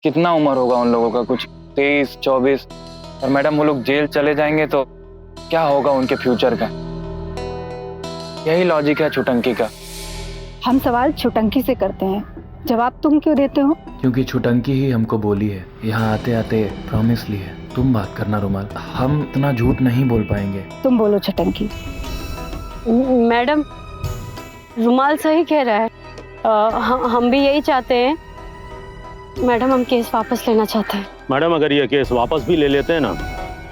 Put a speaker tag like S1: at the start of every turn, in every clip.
S1: कितना उम्र होगा उन लोगों का, कुछ 23-24। और मैडम वो लोग जेल चले जाएंगे तो क्या होगा उनके फ्यूचर का। यही लॉजिक है छुटंकी का।
S2: हम सवाल छुटंकी से करते हैं, जवाब तुम क्यों देते हो?
S3: क्योंकि छुटंकी ही हमको बोली है, यहाँ आते आते प्रॉमिस ली है। तुम बात करना रुमाल, हम इतना झूठ नहीं बोल पाएंगे।
S2: तुम बोलो छुटंकी।
S4: मैडम रुमाल सही कह रहा है। हम भी यही चाहते हैं। मैडम हम केस वापस लेना चाहते हैं।
S5: मैडम अगर ये केस वापस भी ले लेते हैं ना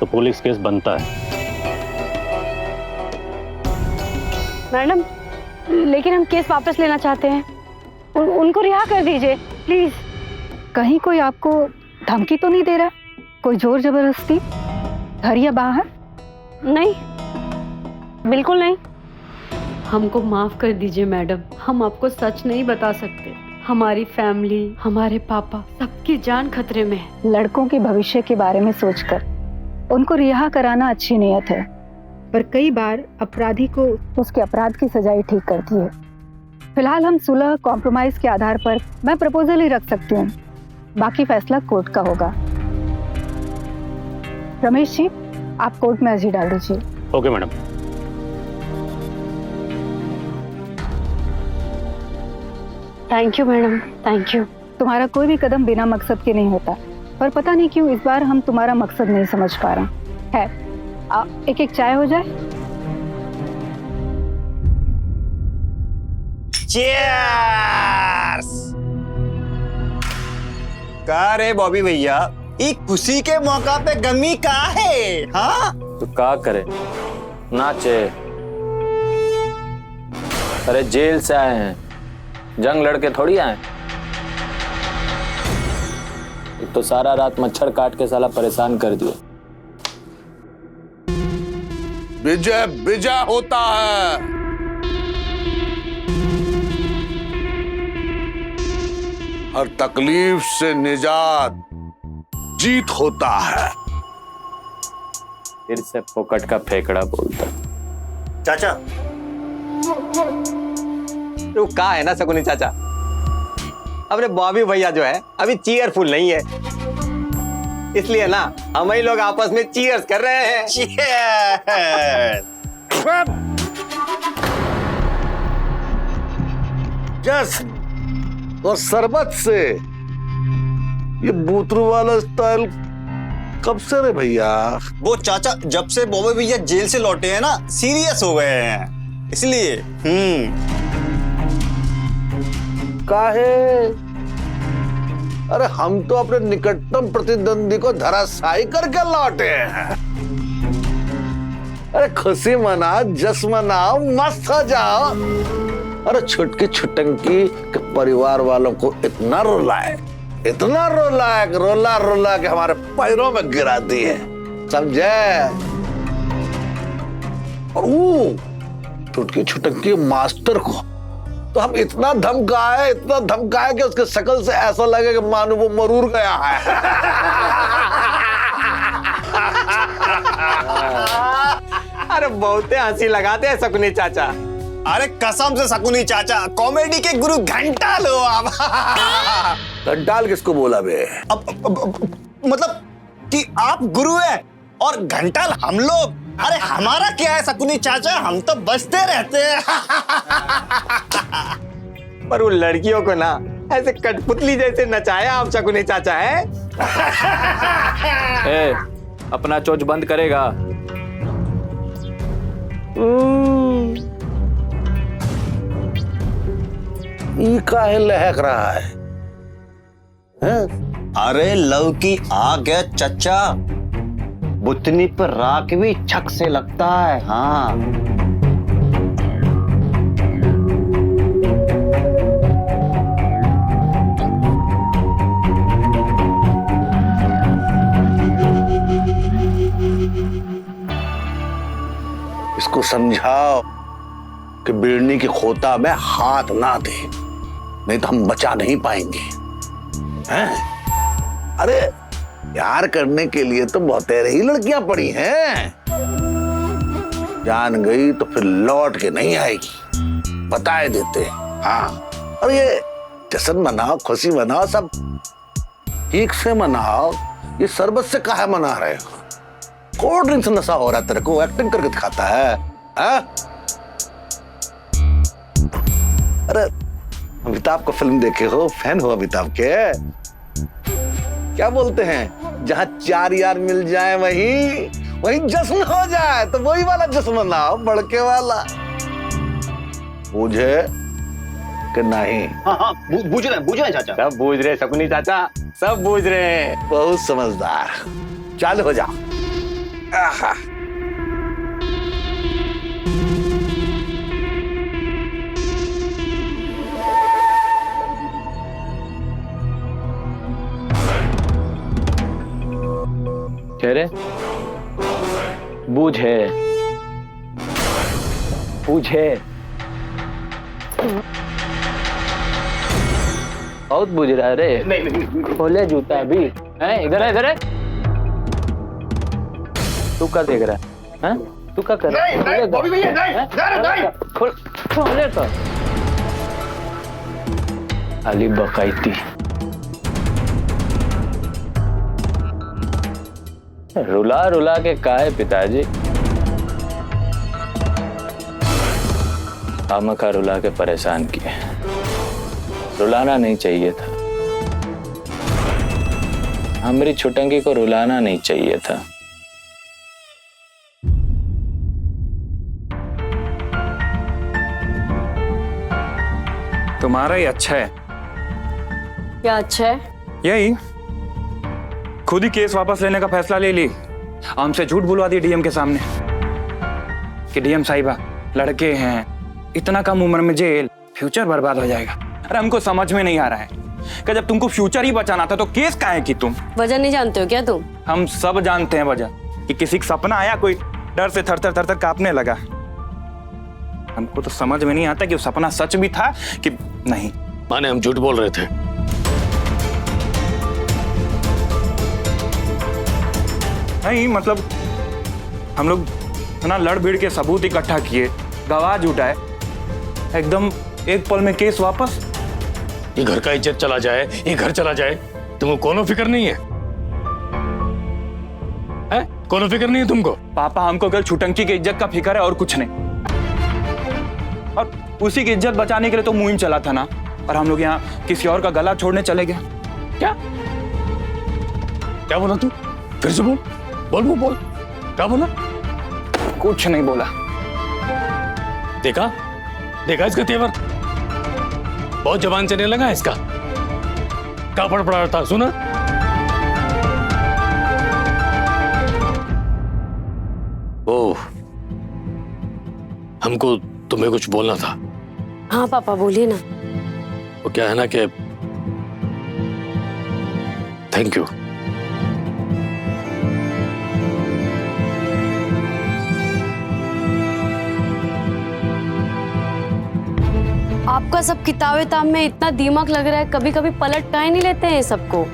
S5: तो पुलिस केस बनता है।
S4: मैडम लेकिन हम केस वापस लेना चाहते हैं। उनको रिहा कर दीजिए प्लीज।
S2: कहीं कोई आपको धमकी तो नहीं दे रहा? कोई जोर जबरदस्ती, घर या बाहर?
S4: नहीं, बिल्कुल नहीं। हमको माफ कर दीजिए मैडम, हम आपको सच नहीं बता सकते। हमारी फैमिली, हमारे पापा, सबकी जान खतरे में है।
S2: लड़कों के भविष्य के बारे में सोचकर उनको रिहा कराना अच्छी नियत है, पर कई बार अपराधी को उसके अपराध की सजाएं ठीक करती है। फिलहाल हम सुलह कॉम्प्रोमाइज के आधार पर मैं प्रपोजल ही रख सकती हूँ, बाकी फैसला कोर्ट का होगा। रमेश जी, आप कोर्ट में अर्जी डाल दीजिए।
S5: Okay madam.
S4: Thank you madam, thank you.
S2: तुम्हारा कोई भी कदम बिना मकसद के नहीं होता, पर पता नहीं क्यों इस बार हम तुम्हारा मकसद नहीं समझ पा रहे हैं। एक एक चाय हो जाए।
S6: चीयर्स। का रे बॉबी भैया, ये खुशी के मौका पे गमी का है? हाँ
S1: तो का करे, नाचे। अरे जेल से आए हैं, जंग लड़के थोड़ी आए। एक तो सारा रात मच्छर काट के साला परेशान कर दिया।
S7: विजय विजय होता है। हर तकलीफ से निजात जीत होता है।
S1: फिर से फोकट का फेकड़ा बोलता।
S6: चाचा
S8: तो कहा है ना शकुनी चाचा, अपने बॉबी भैया जो है अभी चीयरफुल नहीं है, इसलिए ना हम ही लोग आपस में चीयर्स कर रहे हैं।
S7: जस्ट और शरबत से ये बूतरू वाला स्टाइल कब से रे भैया?
S6: वो चाचा जब से बॉबी भैया जेल से लौटे हैं ना, सीरियस हो गए हैं, इसलिए।
S7: काहे? अरे हम तो अपने निकटतम प्रतिद्वंदी को धराशायी करके लौटे हैं। अरे खुशी मनाओ, जश्न मनाओ, मस्त हो जाओ। अरे छुटकी छुटंकी के परिवार वालों को इतना रुलाए, इतना रुलाए, रोला रोला के हमारे पैरों में गिरा दी है, समझे? और वो छुटकी छुटंकी मास्टर को तो हम इतना धमकाए कि उसके शक्ल से ऐसा लगे कि मानो वो मरूर गया है।
S8: अरे बहुते हंसी लगाते हैं शकुनी चाचा।
S6: अरे कसम से शकुनी चाचा, कॉमेडी के गुरु घंटाल हो आप।
S7: घंटाल किसको बोला बे?
S6: मतलब कि आप गुरु हैं और घंटाल हम लोग। अरे हमारा क्या है शकुनी चाचा, हम तो बचते रहते हैं।
S8: पर उन लड़कियों को ना ऐसे कठपुतली जैसे नचाया आप शकुनी चाचा है।
S1: ए, अपना चोच बंद करेगा?
S7: ये काहे लहक रहा है?
S6: अरे लव की आग है चचा, बुतनी पर राख भी छक से लगता है। हाँ
S7: इसको समझाओ कि बिरनी की खोता में हाथ ना दे, नहीं तो हम बचा नहीं पाएंगे। हैं? अरे प्यार करने के लिए तो बहुतेरे ही लड़कियां पड़ी हैं, जान गई तो फिर लौट के नहीं आएगी, बताए देते। हाँ, और ये जश्न मनाओ, खुशी मनाओ, सब ठीक से मनाओ, ये शरबत से काहे मना रहे हो? कोल्ड ड्रिंक से नशा हो रहा है तेरे को, एक्टिंग करके दिखाता है हाँ? अरे अमिताभ को फिल्म देखे हो, फैन हो अमिताभ के? क्या बोलते हैं, जहां 4 यार मिल जाए वहीं जश्न हो जाए, तो वही वाला जश्न मनाओ, बड़के वाला। मुझे कि नहीं?
S6: हाँ बूझ रहे हैं चाचा।
S8: सब बूझ रहे शकुनी चाचा, सब बूझ रहे हैं।
S7: बहुत समझदार। चालू हो जाओ। आहा।
S3: चेहरे बूझे बहुत बूझ रहा है रे। नहीं खोले जूता अभी है, इधर है। तू क्या देख रहा है हैं? तू क्या कर रहा है?
S6: बॉबी भैया नहीं।
S3: खोले तो अली बकायती रुला के काहे पिताजी? खामखा रुला के परेशान किए। रुलाना नहीं चाहिए था, हमारी छुटंगी को रुलाना नहीं चाहिए था।
S1: तुम्हारा ही अच्छा है।
S4: क्या अच्छा है?
S1: यही खुद ही केस वापस लेने का फैसला ले ली, हमसे झूठ बुलवा दी डीएम के सामने कि डीएम साहिबा लड़के हैं, इतना कम उम्र में जेल, फ्यूचर बर्बाद हो जाएगा। अरे हमको समझ में नहीं आ रहा है कि जब तुमको फ्यूचर ही बचाना था तो केस काहे की तुम?
S4: वजह नहीं जानते हो क्या तुम?
S1: हम सब जानते हैं वजह, कि किसी का सपना आया, कोई डर से थर थर कांपने लगा। हमको तो समझ में नहीं आता कि वो सपना सच भी था कि नहीं।
S5: माने हम झूठ बोल रहे थे।
S1: नहीं मतलब हम लोग ना लड़ भिड़ के सबूत इकट्ठा किए, गवाह जुटाए, एकदम एक पल में केस वापस।
S5: ये घर का इज्जत चला जाए, ये घर चला जाए, तुमको कोनो फिक्र नहीं है? कोनो फिक्र नहीं है तुमको?
S1: पापा हमको केवल छुटंकी की इज्जत का फिक्र है और कुछ नहीं। और उसी की इज्जत बचाने के लिए तो मुहिम चला था ना, और हम लोग यहाँ किसी और का गला छोड़ने चले गए।
S5: क्या बोला तू? फिर से बोल। क्या बोला?
S1: कुछ नहीं बोला।
S5: देखा इसका तेवर, बहुत जबान चलने लगा इसका। क्या पड़ा रहा था, सुना? ओह, हमको तुम्हें कुछ बोलना था।
S4: हाँ पापा बोलिए ना।
S5: वो क्या है ना कि थैंक यू।
S4: आपका सब किताब में इतना दिमाग लग रहा है, कभी कभी पलट काहे नहीं लेते हैं सबको?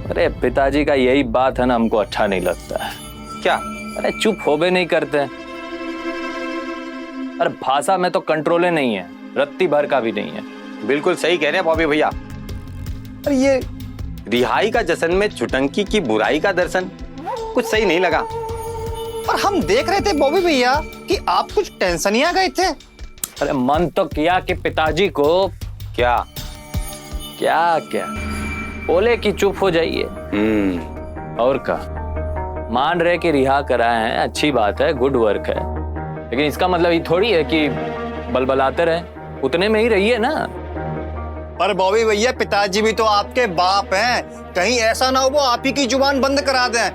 S3: अरे पिताजी का यही बात है ना, हमको अच्छा नहीं लगता है।
S8: क्या?
S3: अरे चुप हो भी नहीं करते। अरे भाषा में तो कंट्रोल नहीं है, रत्ती भर का भी नहीं है।
S8: बिल्कुल सही कह रहे हैं बॉबी भैया। अरे ये रिहाई का जश्न में छुटंकी की बुराई का दर्शन कुछ सही नहीं लगा।
S6: और हम देख रहे थे बॉबी भैया कि आप कुछ टेंशन ही आ गए थे।
S3: अरे मन तो किया कि पिताजी को
S8: क्या
S3: बोले कि चुप हो जाइए। और का मान रहे कि रिहा कराए हैं, अच्छी बात है, गुड वर्क है, लेकिन इसका मतलब ये थोड़ी है कि बलबलाते रहे, उतने में ही रहिए ना।
S6: पर बॉबी भैया पिताजी भी तो आपके बाप हैं, कहीं ऐसा ना हो वो आप ही की जुबान बंद करा दें।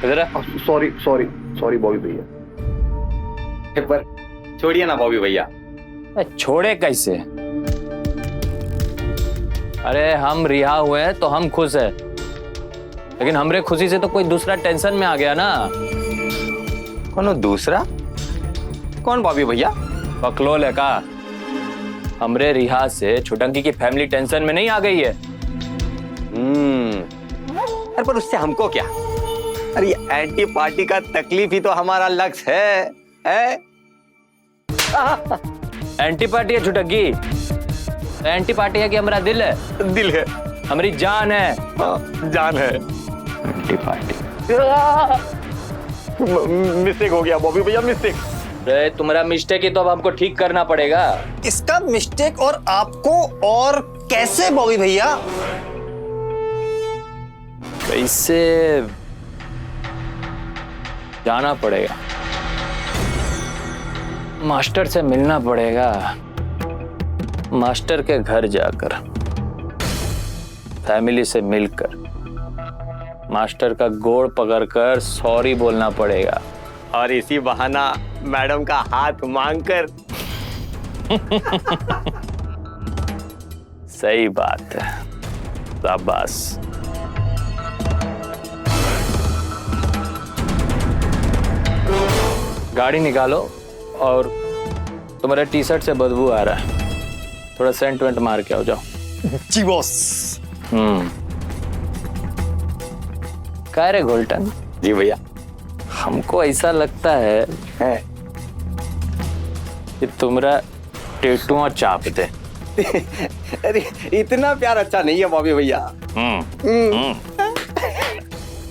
S3: इधर
S7: सॉरी बॉबी भैया।
S8: पर छोड़िए ना बॉबी भैया।
S3: छोड़े कैसे? अरे हम रिहा हुए हैं तो हम खुश हैं, लेकिन हमरे खुशी से तो कोई दूसरा टेंशन में आ गया ना।
S8: कौन दूसरा? कौन बॉबी भैया?
S3: बकलोल है का? हमरे रिहा से छुटंकी की फैमिली टेंशन में नहीं आ गई है।
S8: अरे पर उससे हमको क्या? अरे ये एंटी पार्टी का तकलीफ ही तो हमारा लक्ष्य है?
S3: एंटी पार्टी है छुटंकी? एंटी पार्टी है कि हमारा दिल है?
S8: दिल है,
S3: हमारी जान है।
S8: हाँ, जान है।
S3: Anti party.
S8: मिस्टेक हो गया बॉबी भैया, मिस्टेक।
S3: अरे तुम्हारा मिस्टेक ही तो अब हमको ठीक करना पड़ेगा।
S6: इसका मिस्टेक और आपको और कैसे बॉबी भैया?
S3: कैसे? जाना पड़ेगा, मास्टर से मिलना पड़ेगा। मास्टर के घर जाकर फैमिली से मिलकर मास्टर का गोड़ पकड़कर सॉरी बोलना पड़ेगा
S8: और इसी बहाना मैडम का हाथ मांगकर।
S3: सही बात है, शाबाश। गाड़ी निकालो और तुम्हारे टी शर्ट से बदबू आ रहा है, थोड़ा सेंट वेंट मार के आओ, जाओ।
S6: जी बॉस।
S3: क्या रे गोल्टन?
S8: जी भैया।
S3: हमको ऐसा लगता है कि तुम्हारा टेटुआ चाप दे।
S8: अरे इतना प्यार अच्छा नहीं है बॉबी भैया।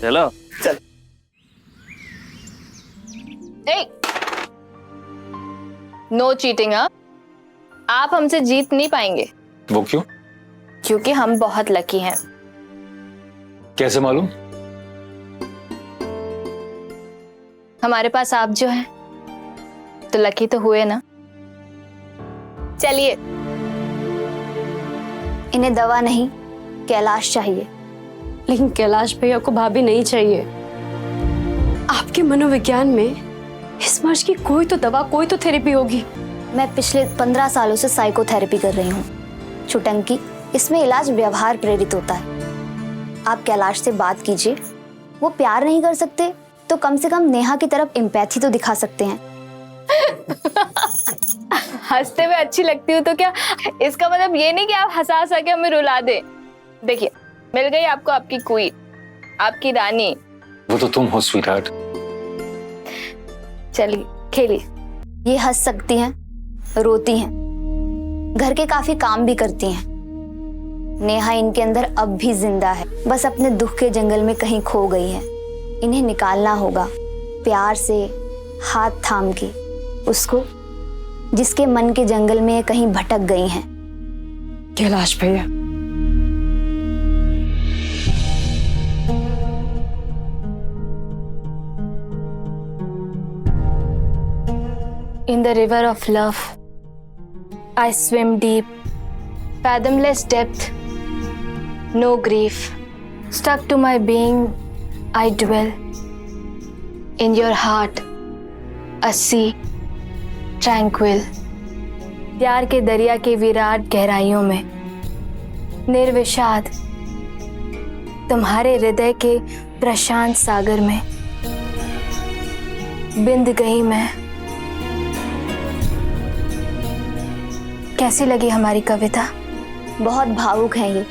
S3: चलो
S8: चल।
S9: No cheating. आप हमसे जीत नहीं पाएंगे।
S1: वो क्यों?
S9: क्योंकि हम बहुत लकी हैं।
S1: कैसे मालूम?
S9: हमारे पास आप जो हैं तो लकी तो हुए ना। चलिए।
S10: इन्हें दवा नहीं, कैलाश चाहिए।
S4: लेकिन कैलाश भैया को भाभी नहीं चाहिए। आपके मनोविज्ञान में इस मर्ज की कोई तो दवा, कोई तो थेरेपी होगी।
S10: मैं पिछले 15 सालों से साइकोथेरेपी कर रही हूँ छुटंकी। इसमें इलाज व्यवहार प्रेरित होता है। आप कैलाश से बात कीजिए। वो प्यार नहीं कर सकते तो कम से कम नेहा की तरफ एम्पैथी तो दिखा सकते हैं।
S9: हंसते हुए अच्छी लगती हूँ तो क्या इसका मतलब ये नहीं कि आप हंसा हंसा के हमें रुला दे। देखिए, मिल गई आपको आपकी क्वीन, आपकी रानी।
S1: वो तो तुम हो स्वीटहार्ट।
S9: चलिए खेलिए।
S10: ये हंस सकती हैं, रोती हैं, घर के काफी काम भी करती हैं। नेहा इनके अंदर अब भी जिंदा है, बस अपने दुख के जंगल में कहीं खो गई है। इन्हें निकालना होगा प्यार से, हाथ थाम के उसको, जिसके मन के जंगल में ये कहीं भटक गई हैं।
S4: कैलाश भैया,
S9: In the river of love, I swim deep, fathomless depth, no grief. Stuck to my being, I dwell. In your heart, a sea, tranquil. प्यार के दरिया के विराट गहराइयों में, निर्विषाद, तुम्हारे हृदय के प्रशांत सागर में बिंद गई मैं। कैसी लगी हमारी कविता?
S10: बहुत भावुक हैं ये।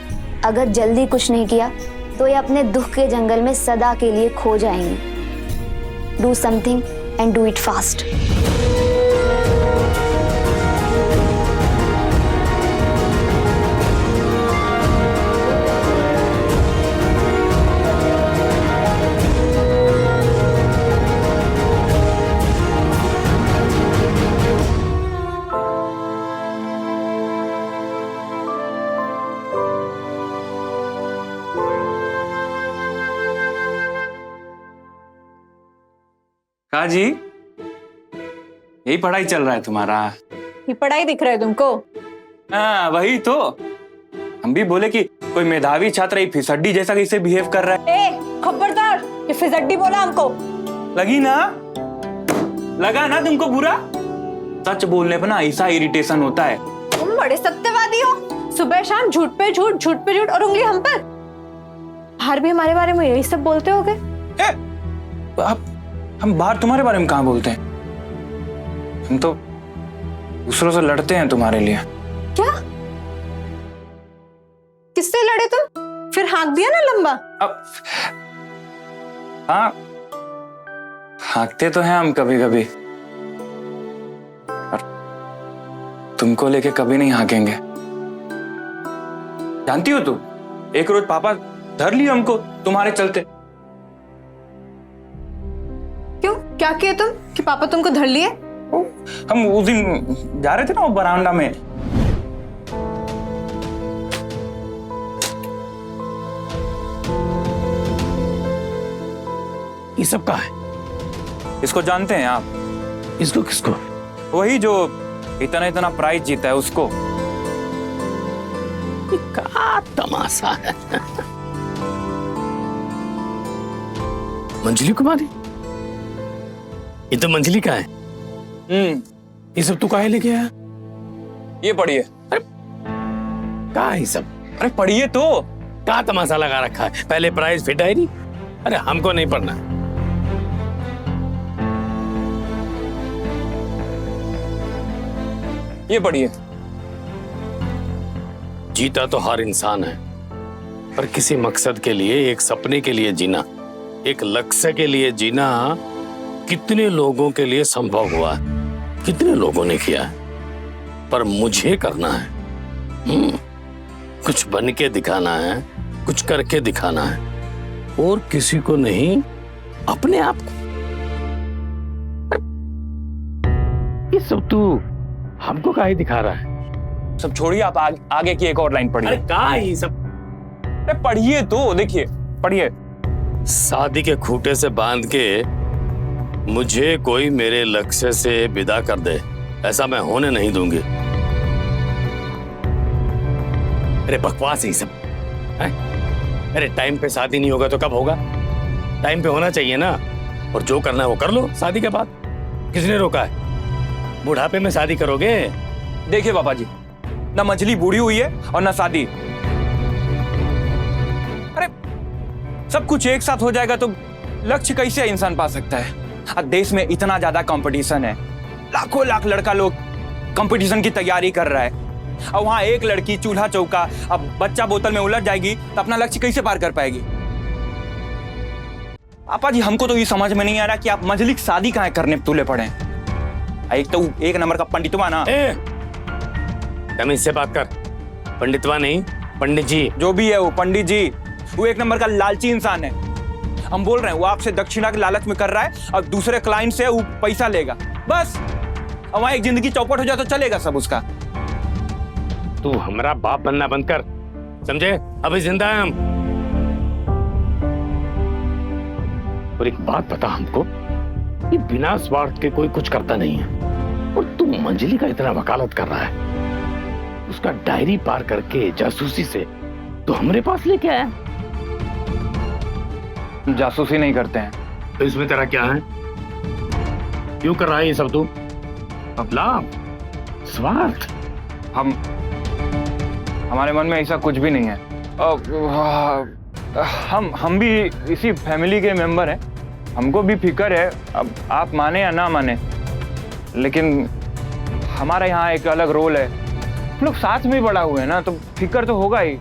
S10: अगर जल्दी कुछ नहीं किया तो ये अपने दुख के जंगल में सदा के लिए खो जाएंगी। Do something and do it fast.
S1: कहा जी, यही पढ़ाई चल रहा है तुम्हारा?
S11: ये पढ़ाई दिख रहा है तुमको?
S1: हाँ वही तो। हम भी बोले कि कोई मेधावी छात्र ही फिसड्डी जैसा कैसे बिहेव कर रहा है।
S11: ए खबरदार, ये फिसड्डी बोला हमको।
S1: लगी ना? लगा ना तुमको बुरा? सच बोलने पर ना ऐसा इरिटेशन होता है।
S11: तुम बड़े सत्यवादी हो। सुबह शाम झूठ पे झूठ, झूठ पे झूठ और उंगली हम पर। बाहर भी हमारे बारे में यही सब बोलते होगे।
S1: हम बाहर तुम्हारे बारे में कहाँ बोलते हैं? हम तो दूसरों से लड़ते हैं तुम्हारे लिए।
S11: क्या? किससे लड़े तुम? फिर हाँक दिया ना लंबा।
S1: अब हाँ, हाँकते तो हैं हम कभी कभी, पर तुमको लेके कभी नहीं हाँकेंगे। जानती हो तू, एक रोज पापा धर लिए हमको तुम्हारे चलते।
S11: क्यों? क्या किए तुम कि पापा तुमको धर लिए?
S1: हम उस दिन जा रहे थे ना वो बरामदा में,
S5: ये सब कहाँ है?
S1: इसको जानते हैं आप?
S5: इसको किसको?
S1: वही जो इतना इतना प्राइज जीता है उसको।
S5: ये क्या तमाशा है? मंजली कुमारी, ये तो मंजली का है। ये सब तू काहे लेके आया?
S1: ये पढ़िए।
S5: क्या है ये सब?
S1: अरे पढ़िए तो।
S5: क्या तमाशा लगा रखा है? पहले प्राइज फिर डायरी। अरे हमको नहीं पढ़ना।
S1: ये पढ़िए।
S5: जीता तो हर इंसान है, पर किसी मकसद के लिए, एक सपने के लिए जीना, एक लक्ष्य के लिए जीना कितने लोगों के लिए संभव हुआ, कितने लोगों ने किया, पर मुझे करना है। कुछ बन के दिखाना है, कुछ करके दिखाना है, और किसी को नहीं, अपने आप को। ये सब तू हमको काहे दिखा रहा है?
S1: सब छोड़िए, आप आगे की एक और लाइन पढ़िए।
S5: अरे क्या है ये सब?
S1: अरे पढ़िए तो, देखिए पढ़िए।
S5: शादी के खूंटे से बांध के मुझे कोई मेरे लक्ष्य से विदा कर दे, ऐसा मैं होने नहीं दूंगी। अरे बकवास है सब। अरे टाइम पे शादी नहीं होगा तो कब होगा? टाइम पे होना चाहिए ना, और जो करना है वो कर लो शादी के बाद। किसने रोका है? बुढ़ापे में शादी करोगे?
S1: देखिए पापा जी, ना मंजली बूढ़ी हुई है और ना शादी। अरे सब कुछ एक साथ हो जाएगा तो लक्ष्य कैसे इंसान पा सकता है? आज देश में इतना ज्यादा कंपटीशन है, लाखों लाख लड़का लोग कंपटीशन की तैयारी कर रहा है, और वहां एक लड़की चूल्हा चौका अब बच्चा बोतल में उलझ जाएगी तो अपना लक्ष्य कैसे पार कर पाएगी? पापा जी हमको तो ये समझ में नहीं आ रहा कि आप मंजली की शादी कहाँ करने तुले पड़े हैं। एक तो एक नंबर का पंडितवा ना।
S5: तमीज से बात कर। पंडितवा नहीं, पंडित जी।
S1: जो भी है वो पंडित जी, वो एक नंबर का लालची इंसान है। हम बोल रहे हैं वो आपसे दक्षिणा के लालच में कर रहा है और दूसरे क्लाइंट से वो पैसा लेगा, बस। और वहां एक जिंदगी चौपट हो जाए तो चलेगा सब उसका।
S5: तू हमारा बाप बनना बंद कर, समझे? अभी जिंदा है हम। और एक बात बता हमको, ये बिना स्वार्थ के कोई कुछ करता नहीं है, और तू मंजली का इतना वकालत कर रहा है, उसका डायरी पार करके जासूसी से तो हमरे पास लेके आया।
S1: जासूसी नहीं करते हैं।
S5: तो इसमें तेरा क्या है? क्यों कर रहा है ये सब तू? लाभ, स्वार्थ?
S1: हमारे मन में ऐसा कुछ भी नहीं है। हम भी इसी फैमिली के मेंबर हैं, हमको भी फिक्र है, अब आप माने या ना माने, लेकिन हमारा यहाँ एक अलग रोल है। हम लोग साथ में बड़ा हुए हैं ना, तो फिक्र तो होगा ही।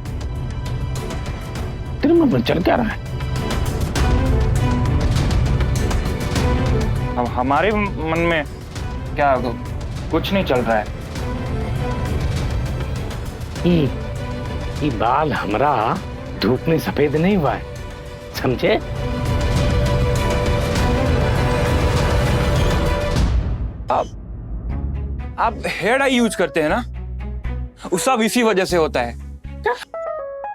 S5: तेरे मन में चल क्या रहा है?
S1: अब हमारे मन में क्या, कुछ नहीं चल रहा है।
S5: ये बाल हमरा धूप में सफेद नहीं हुआ है, समझे?
S1: आप हेयर डाई यूज करते हैं ना, वो सब इसी वजह से होता है।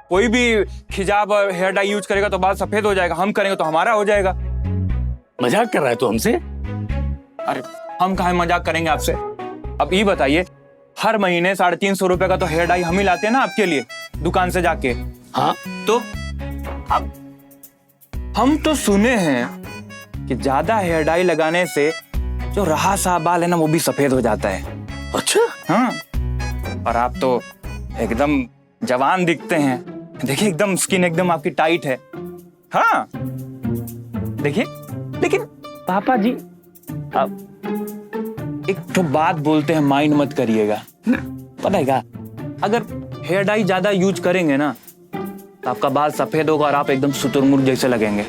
S1: कोई भी खिजाब हेयर डाई यूज करेगा तो बाल सफेद हो जाएगा, हम करेंगे तो हमारा हो जाएगा।
S5: मजाक कर रहा है तू हमसे?
S1: अरे हम कहाँ मजाक करेंगे आपसे? अब ये बताइए, हर महीने 350 रुपए का तो हेयर डाई हम ही लाते हैं ना आपके लिए दुकान से जाके।
S5: हाँ
S1: तो अब हम तो सुने हैं कि ज्यादा हेयर डाई लगाने से जो रहा सा बाल है ना वो भी सफेद हो जाता है।
S5: अच्छा?
S1: हाँ, और आप तो एकदम जवान दिखते हैं। देखिए एकदम स्किन एकदम आपकी टाइट है। हाँ देखिए, लेकिन पापा जी अब एक तो बात बोलते हैं, माइंड मत करिएगा। पता है क्या, अगर हेयर डाई ज्यादा यूज करेंगे ना तो आपका बाल सफेद होगा और आप एकदम शुतुरमुर्ग जैसे लगेंगे।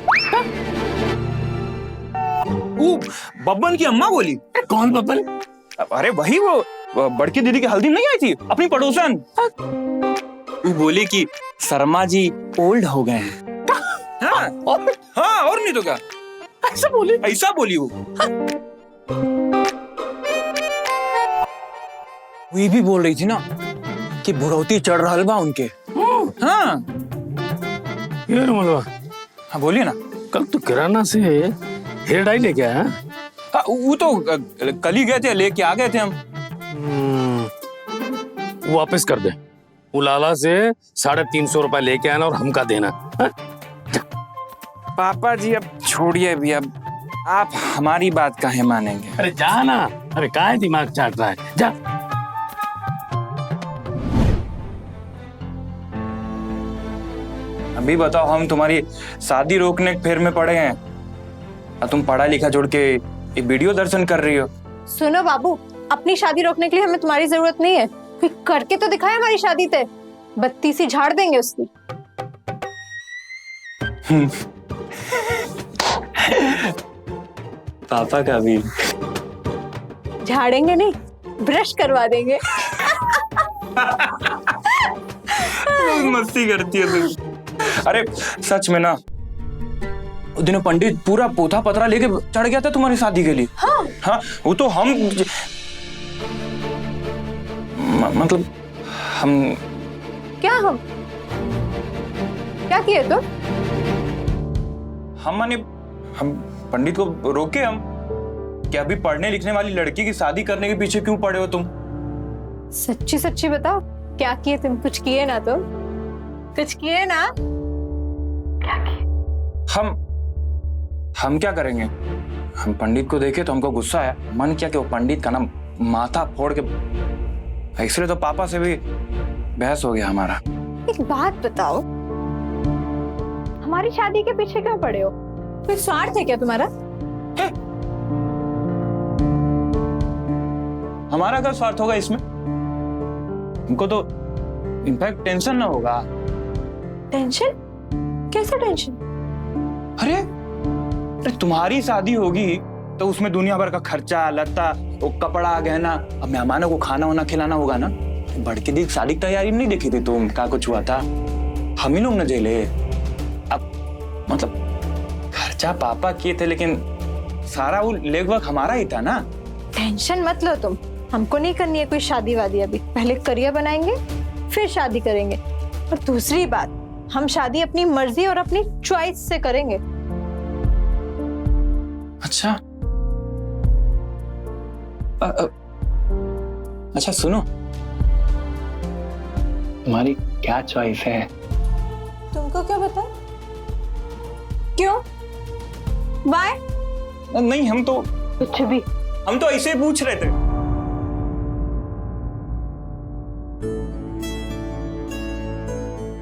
S1: बब्बन की अम्मा बोली।
S5: कौन बब्बन?
S1: अरे वही वो बड़की दीदी की हल्दी नहीं आई थी, अपनी पड़ोसन। वो बोली कि शर्मा जी ओल्ड हो गए हैं। हाँ, और नहीं तो क्या, ऐसा बोली वो। वो भी बोल रही थी ना कि बुढ़ौती चढ़ रहा बा उनके। हाँ
S5: यार मलवा,
S1: हाँ बोलिए ना।
S5: कल तो किराना से हेयर डाई लेके आया?
S1: हाँ, वो तो कल ही गए थे, लेके आ गए थे हम।
S5: वापस कर दे। उलाला से 350 रुपए लेके आना और हमका देना। हा?
S1: पापा जी अब छोड़िए भी, अब आप हमारी बात काहे मानेंगे।
S5: अरे जा ना, अरे काहे दिमाग चाट रहा है, जा।
S1: अभी बताओ, हम तुम्हारी शादी रोकने के फेर में पड़े हैं और तुम पढ़ा लिखा छोड़ के ये वीडियो दर्शन कर रही हो।
S11: सुनो बाबू, अपनी शादी रोकने के लिए हमें तुम्हारी जरूरत नहीं है। कोई करके तो दिखाए हमारी शादी ते, बत्ती सी झाड़ देंगे उसकी।
S1: पापा का भी
S11: झाड़ेंगे नहीं, ब्रश करवा देंगे।
S1: मस्ती करती है तुम। अरे सच में ना, उस दिन पंडित पूरा पोथा पतरा लेके चढ़ गया था तुम्हारी शादी के लिए। हाँ, वो तो हम मतलब हम
S11: क्या किए तुम?
S1: हम पंडित को रोके हम कि अभी पढ़ने लिखने वाली लड़की की शादी करने के पीछे क्यों पड़े हो तुम।
S11: सच्ची सच्ची बताओ, क्या किए तुम? कुछ किए ना तुम? कुछ किए ना? क्या किए?
S1: हम क्या करेंगे? हम पंडित को देखे तो हमको गुस्सा आया, मन किया कि वो पंडित का ना माथा फोड़ के, इसलिए तो पापा से भी बहस हो गया हमारा।
S11: एक बात बताओ, हमारी शादी के पीछे क्यों पड़े हो? कोई स्वार्थ है क्या तुम्हारा?
S1: हमारा क्या स्वार्थ होगा इसमें? हमको तो इनफैक्ट टेंशन ना होगा।
S11: टेंशन? कैसा टेंशन?
S1: अरे तुम्हारी शादी होगी तो उसमें दुनिया भर का खर्चा, लत्ता, वो कपड़ा, गहना, अब मेहमानों को खाना वाना खिलाना होगा ना। बड़की दी शादी की तैयारी नहीं देखी थी तुम? क्या कुछ हुआ था? हम ही लोग न झेले। अब मतलब खर्चा पापा किए थे, लेकिन सारा वो लेगवर्क हमारा ही था ना।
S11: टेंशन मत लो तुम, हमको नहीं करनी है कोई शादी वादी अभी। पहले करियर बनाएंगे, फिर शादी करेंगे। और दूसरी बात, हम शादी अपनी मर्जी और अपनी चॉइस से करेंगे।
S1: अच्छा अच्छा सुनो, तुम्हारी क्या चॉइस है?
S11: तुमको क्या पता? क्यों? बाय?
S1: नहीं, हम तो
S11: कुछ भी,
S1: हम तो ऐसे ही पूछ रहे थे।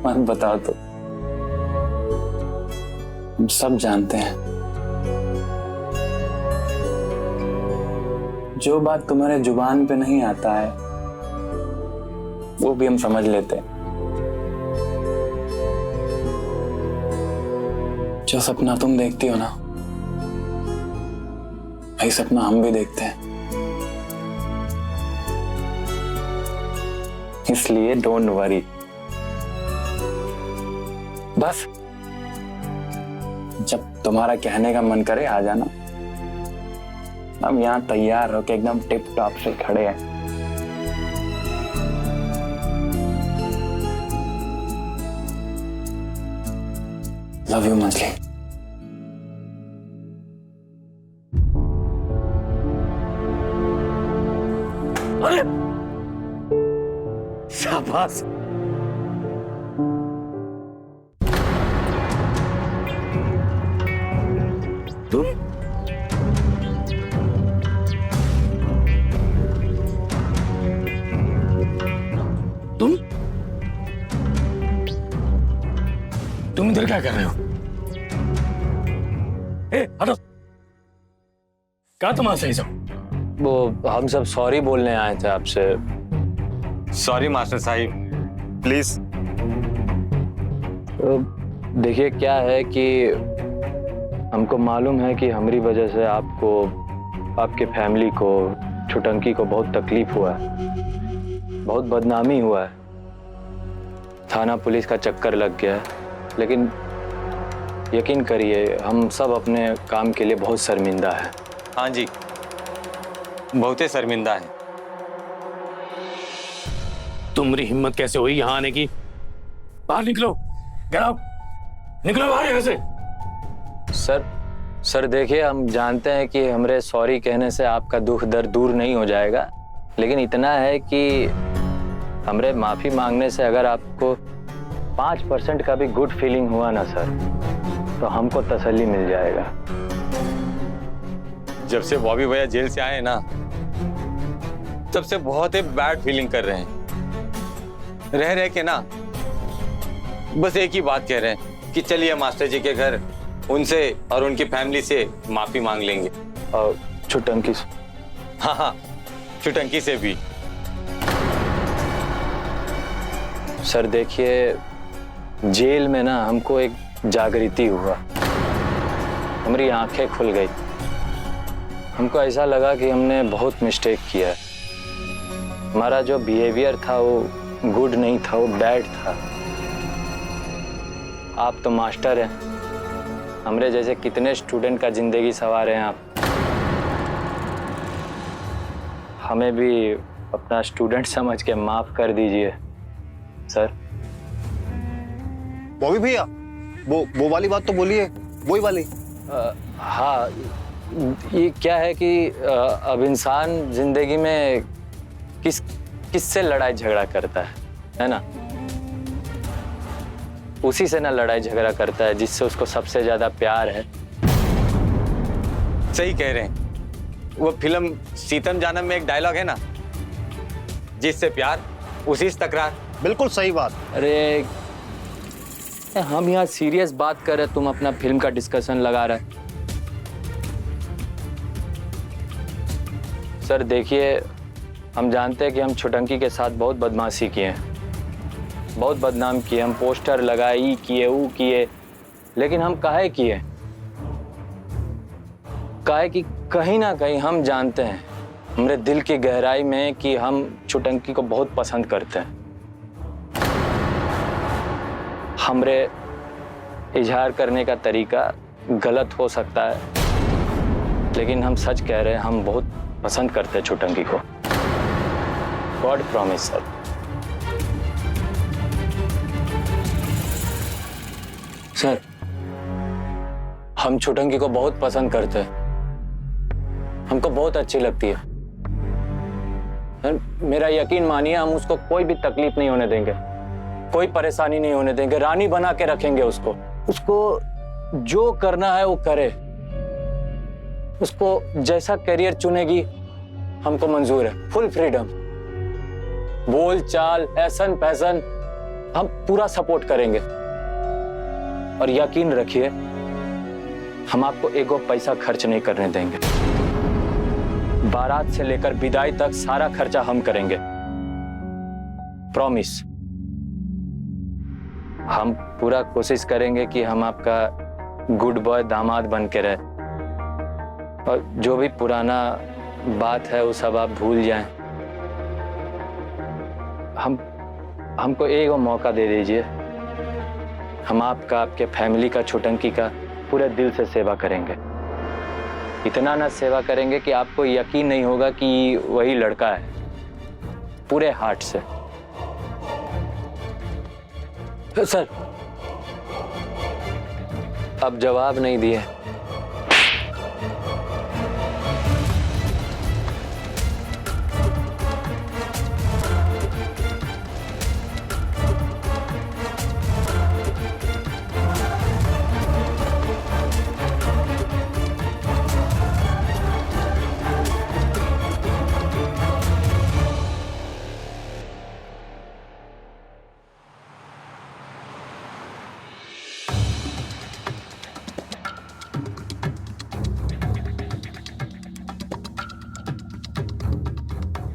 S1: मत बताओ तो, हम सब जानते हैं। जो बात तुम्हारे जुबान पे नहीं आता है वो भी हम समझ लेते हैं। जो सपना तुम देखती हो ना, वही सपना हम भी देखते हैं। इसलिए डोंट वरी, बस जब तुम्हारा कहने का मन करे आ जाना। हम यहाँ तैयार होके एकदम टिप टॉप से खड़े हैं। लव यू मछली।
S5: शाबाश। तुम इधर क्या कर रहे हो? ए, हटो। क्या तमाशा है सब?
S3: वो हम सब सॉरी बोलने आए थे आपसे।
S8: Sorry master Sahib, please.
S3: देखिए क्या है कि हमको मालूम है कि हमारी वजह से आपको, आपके फैमिली को, छुटंकी को बहुत तकलीफ हुआ है, बहुत बदनामी हुआ है, थाना पुलिस का चक्कर लग गया है। लेकिन यकीन करिए हम सब अपने काम के लिए बहुत शर्मिंदा है।
S8: हाँ जी, बहुत ही शर्मिंदा है।
S5: तुम्हारी हिम्मत कैसे हुई यहाँ आने की? बाहर निकलो, गेट आउट, निकलो बाहर यहाँ से।
S3: सर देखिए, हम जानते हैं कि हमरे सॉरी कहने से आपका दुख दर्द दूर नहीं हो जाएगा, लेकिन इतना है कि हमरे माफी मांगने से अगर आपको 5% का भी गुड फीलिंग हुआ ना सर, तो हमको तसल्ली मिल जाएगा।
S8: जब से बॉबी भैया जेल से आए ना, तब से बहुत ही बैड फीलिंग कर रहे हैं। रह के ना बस एक ही बात कह रहे हैं कि चलिए मास्टर जी के घर, उनसे और उनकी फैमिली से माफी मांग लेंगे।
S3: और छुटंकी से?
S8: हाँ, छुटंकी से भी।
S3: सर देखिए, जेल में ना हमको एक जागृति हुआ, हमारी आंखें खुल गई। हमको ऐसा लगा कि हमने बहुत मिस्टेक किया है। हमारा जो बिहेवियर था वो गुड नहीं था, वो बैड था। आप तो मास्टर हैं, हमरे जैसे कितने स्टूडेंट का जिंदगी संवारे हैं आप। हमें भी अपना स्टूडेंट समझ के माफ कर दीजिए सर।
S6: बॉबी भैया, वो वाली बात तो बोलिए, वही वाली।
S3: हाँ, ये क्या है कि अब इंसान जिंदगी में किससे लड़ाई झगड़ा करता है ना? उसी से ना लड़ाई झगड़ा करता है जिससे उसको सबसे ज्यादा प्यार है।
S8: सही कह रहे हैं। वो फिल्म सीतम जानम में एक डायलॉग है ना, जिससे प्यार उसी से तकरार। बिल्कुल सही बात।
S3: अरे हम यहाँ सीरियस बात कर रहे, तुम अपना फिल्म का डिस्कशन लगा रहे। सर देखिए, हम जानते हैं कि हम छुटंकी के साथ बहुत बदमाशी किए हैं, बहुत बदनाम किए, हम पोस्टर लगाए, ई किए, ऊ किए, लेकिन हम काहे किए? काहे कि कहीं ना कहीं हम जानते हैं हमारे दिल की गहराई में कि हम छुटंकी को बहुत पसंद करते हैं। हमरे इजहार करने का तरीका गलत हो सकता है, लेकिन हम सच कह रहे हैं, हम बहुत पसंद करते हैं छुटंकी को। God promise sir. सर हम छुटंकी को बहुत पसंद करते हैं, हमको बहुत अच्छी लगती है। मेरा यकीन मानिए, हम उसको कोई भी तकलीफ नहीं होने देंगे, कोई परेशानी नहीं होने देंगे, रानी बना के रखेंगे उसको। उसको जो करना है वो करे, उसको जैसा करियर चुनेगी हमको मंजूर है, फुल फ्रीडम। बोल चाल, ऐसन पैसन हम पूरा सपोर्ट करेंगे। और यकीन रखिए, हम आपको एगो पैसा खर्च नहीं करने देंगे। बारात से लेकर विदाई तक सारा खर्चा हम करेंगे, प्रॉमिस। हम पूरा कोशिश करेंगे कि हम आपका गुड बॉय दामाद बन के रहे, और जो भी पुराना बात है वो सब आप भूल जाएं। हमको एक मौका दे दीजिए, हम आपका, आपके फैमिली का, छुटंकी का पूरे दिल से सेवा करेंगे। इतना ना सेवा करेंगे कि आपको यकीन नहीं होगा कि वही लड़का है, पूरे हार्ट से। सर अब जवाब नहीं दिए।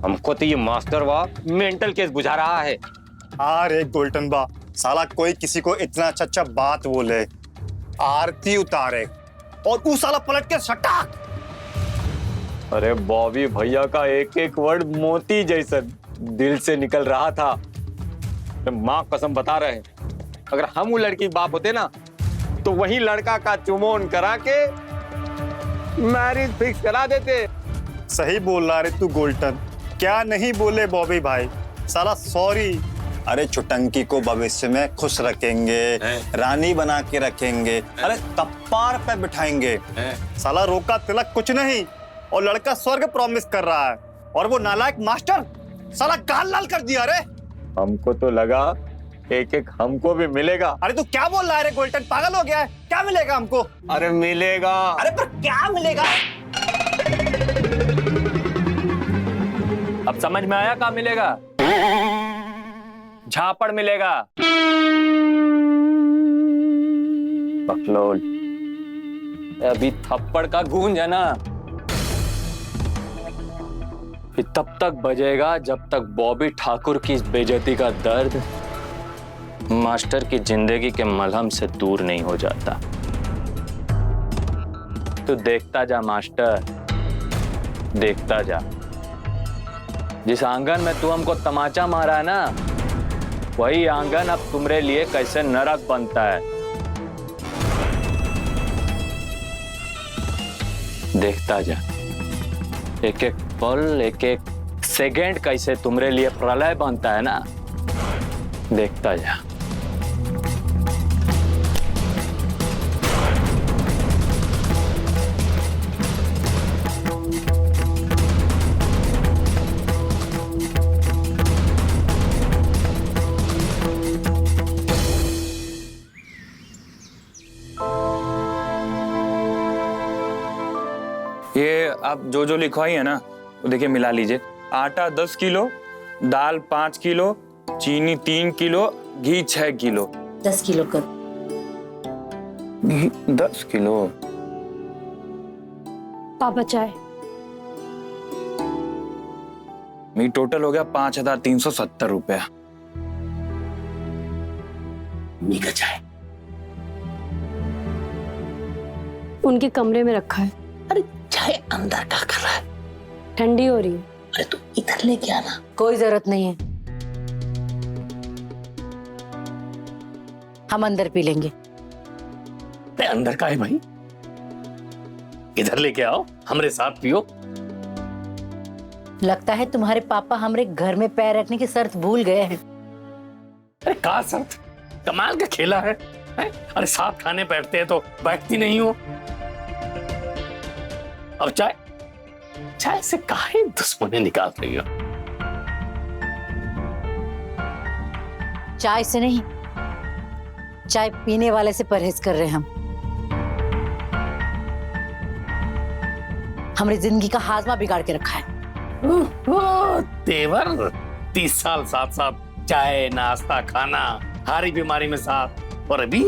S8: हमको तो ये मास्टर वा मेंटल केस बुझा रहा है।
S6: अरे गोल्डन बा, साला कोई किसी को इतना अच्छा बात बोले, आरती उतारे और वो साला पलट के सटाक।
S8: अरे बॉबी भैया का एक एक वर्ड मोती जैसा दिल से निकल रहा था। माँ कसम बता रहे हैं, अगर हम वो लड़की बाप होते ना तो वही लड़का का चुमोन करा के मैरिज फिक्स करा देते।
S6: सही बोल रहा रे तू गोल्डन, क्या नहीं बोले बॉबी भाई, साला सॉरी। अरे चुटंकी को भविष्य में खुश रखेंगे, रानी बना के रखेंगे, अरे तप्पार पे बिठाएंगे। साला रोका तिलक कुछ नहीं और लड़का स्वर्ग प्रॉमिस कर रहा है और वो नालायक मास्टर साला गाल लाल कर दिया। रे
S8: हमको तो लगा एक एक हमको भी मिलेगा।
S6: अरे तू क्या बोल रहा है रे गोल्डन, पागल हो गया है? क्या मिलेगा हमको?
S8: अरे मिलेगा।
S6: अरे पर क्या मिलेगा?
S3: अब समझ में आया क्या मिलेगा? झापड़ मिलेगा। बकलोल, अभी थप्पड़ का गूंज है ना, फिर तब तक बजेगा जब तक बॉबी ठाकुर की इस बेइज्जती का दर्द मास्टर की जिंदगी के मलहम से दूर नहीं हो जाता। तू देखता जा मास्टर, देखता जा। जिस आंगन में तू हमको तमाचा मारा है ना, वही आंगन अब तुम्हारे लिए कैसे नरक बनता है। देखता जा, एक एक पल, एक एक सेकंड कैसे तुम्हारे लिए प्रलय बनता है ना, देखता जा।
S1: ये आप जो लिखवाई है ना वो देखिए मिला लीजिए। आटा 10 किलो, दाल 5 किलो, चीनी 3 किलो, घी 6 किलो।
S12: 10 किलो कर।
S1: घी 10 किलो।
S4: पापा चाय।
S1: मेरी टोटल हो गया 5,370 रुपया।
S12: मीका चाय।
S4: उनके कमरे में रखा है।
S12: अरे चाय अंदर का कर रहा है,
S4: ठंडी हो रही है।
S12: अरे तू इधर लेके आना। कोई जरूरत नहीं है, हम अंदर पी लेंगे।
S5: अरे अंदर का है भाई, इधर लेके आओ, हमरे साथ पियो।
S12: लगता है तुम्हारे पापा हमारे घर में पैर रखने की शर्त भूल गए हैं।
S5: अरे का शर्त? कमाल का खेला है, हैं? अरे साथ खाने बैठते हैं तो बैठती नहीं हो। अब चाय, चाय से काहे दुश्मनी निकाल रही हो?
S12: चाय से नहीं, चाय पीने वाले से परहेज कर रहे हैं हम। हमारी जिंदगी का हाजमा बिगाड़ के रखा है।
S5: तेवर 30 साल साथ साथ चाय नाश्ता खाना, हारी बीमारी में साथ, और अभी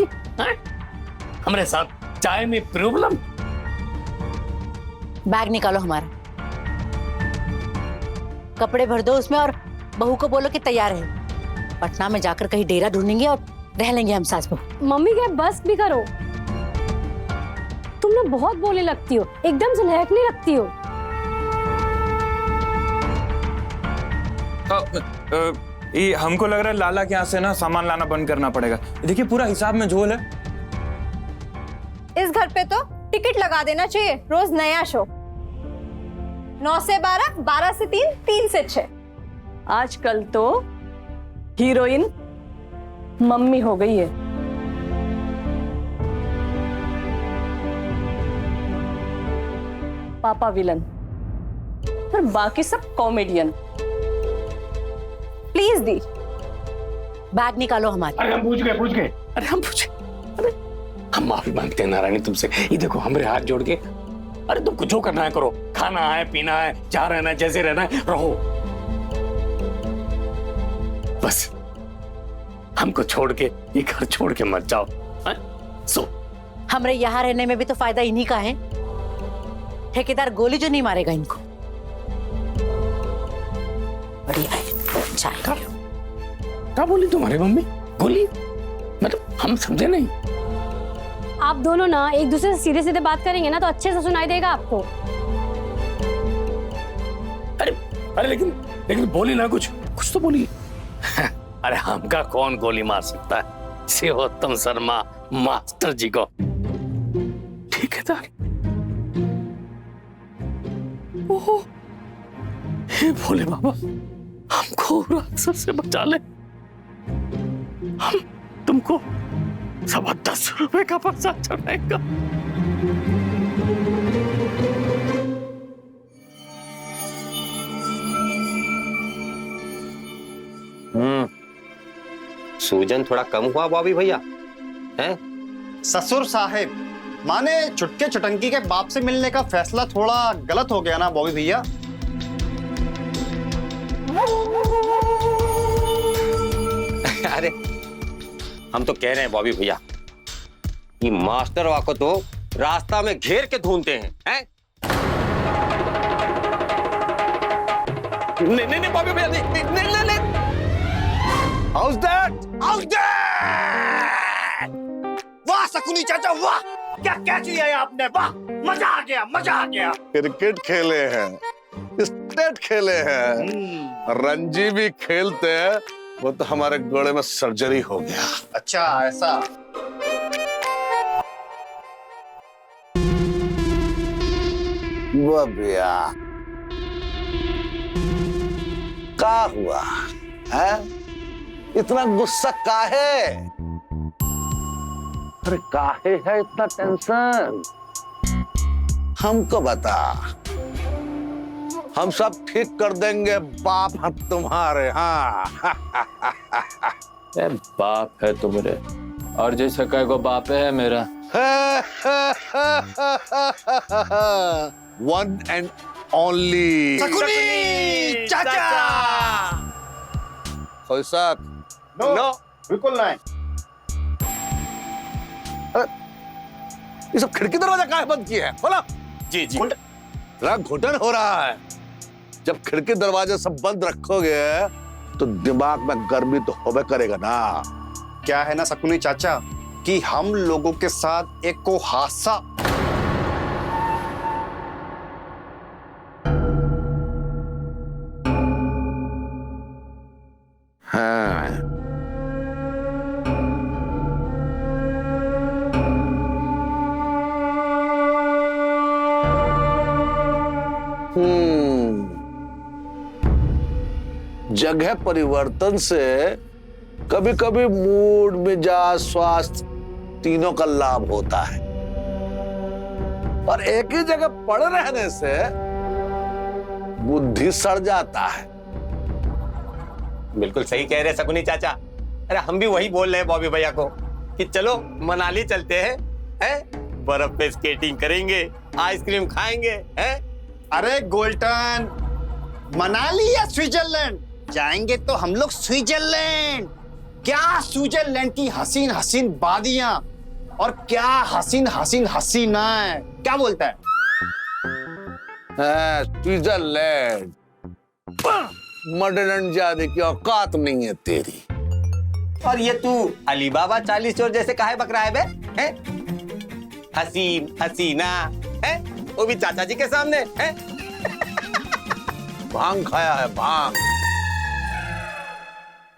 S5: हमारे साथ चाय में प्रॉब्लम।
S12: बैग निकालो हमारा, कपड़े भर दो उसमें और बहू को बोलो कि तैयार है। पटना में जाकर कहीं डेरा ढूंढेंगे और रह लेंगे हम सास बहू।
S4: मम्मी क्या बस भी करो, तुम ना बहुत बोले लगती हो, एकदम से लहकने लगती हो।
S1: ये हमको लग रहा है लाला के यहाँ से ना सामान लाना बंद करना पड़ेगा। देखिए पूरा हिसाब में झोल है।
S11: इस घर पे तो टिकट लगा देना चाहिए, रोज नया शो। 9 से 12, 12 से 3, 3 से 6।
S13: आजकल तो हीरोइन मम्मी हो गई है। पापा विलन और बाकी सब कॉमेडियन।
S11: प्लीज दी,
S12: बैग निकालो हमारे।
S5: अरे हम पूछ गए, अरे हम पूछे, अरे हम माफी मांगते हैं नारायणी तुमसे। ये देखो हमरे हाथ जोड़ के, अरे तुम कुछ करना है करो, खाना है पीना है, जहाँ रहना है जैसे रहना है रहो, बस हमको छोड़ के, ये घर छोड़ के मत जाओ। सो
S12: हमरे यहाँ रहने में भी तो फायदा इन्हीं का है। ठेकेदार गोली जो नहीं मारेगा इनको। बढ़िया है, चाय पियो।
S5: क्या बोली तुम्हारी मम्मी? गोली? मतलब हम समझे नहीं।
S4: आप दोनों ना एक दूसरे से सीधे सीधे बात करेंगे ना तो अच्छे से सुनाई देगा आपको।
S5: अरे अरे लेकिन बोली ना, कुछ तो बोली। अरे हमका कौन गोली मार सकता है? शिवोत्तम शर्मा मास्टर जी को। ठीक है तार। ओहो, हे भोले बाबा, हमको राक्षस से बचा ले। हम तुमको 10 रुपए का पैसा चढ़ाएगा।
S8: सूजन थोड़ा कम हुआ बॉबी भैया? हैं?
S6: ससुर साहेब, माने चुटके चुटंकी के बाप से मिलने का फैसला थोड़ा गलत हो गया ना बॉबी भैया?
S8: अरे हम तो कह रहे हैं बॉबी भैया, ये मास्टर वा को तो रास्ता में घेर के ढूंढते हैं? नहीं बॉबी भैया, नहीं।
S7: How's that?
S6: वाह शकुनी चाचा वाह, क्या कैच लिया है आपने, वाह मजा आ गया।
S7: क्रिकेट खेले हैं, स्टेट खेले हैं, रणजी भी खेलते हैं। वो तो हमारे गोड़े में सर्जरी हो गया।
S6: अच्छा ऐसा?
S7: वो भैया क्या हुआ है? इतना गुस्सा काहे? अरे काहे है इतना टेंशन? हमको बता, हम सब ठीक कर देंगे बाप हम तुम्हारे। हाँ
S3: बाप है तुम्हारे, और जैसे कह को बाप है मेरा।
S7: वन एंड ओनली
S6: शकुनी चाचा।
S7: पैसा
S6: नो बिल्कुल नहीं।
S7: ये सब खिड़की दरवाजा काहे बंद किया है? बोला
S8: जी
S7: घुटन हो रहा है। जब खिड़की दरवाजे सब बंद रखोगे तो दिमाग में गर्मी तो होबे करेगा ना।
S6: क्या है ना शकुनी चाचा कि हम लोगों के साथ एक को हादसा
S7: जगह परिवर्तन से कभी कभी मूड, मिजाज, स्वास्थ्य तीनों का लाभ होता है, और एक ही जगह पड़े रहने से बुद्धि सड़ जाता है।
S8: बिल्कुल सही कह रहे शकुनी चाचा। अरे हम भी वही बोल रहे हैं बॉबी भैया को कि चलो मनाली चलते हैं, बर्फ पे स्केटिंग करेंगे, आइसक्रीम खाएंगे, हैं?
S6: अरे गोल्टन, मनाली या स्विट्जरलैंड? जाएंगे तो हम लोग स्विट्जरलैंड। क्या स्विट्जरलैंड की हसीन हसीन वादियां और क्या हसीन हसीन हसीनाएं, क्या बोलता है?
S7: स्विट्जरलैंड मॉडर्न जाने की औकात नहीं है तेरी।
S8: और ये तू अलीबाबा 40 चोर जैसे काहे बक रहा है बे? हैं? हसीन हसीना है, वो भी चाचा जी के सामने है।
S7: भांग खाया है भांग।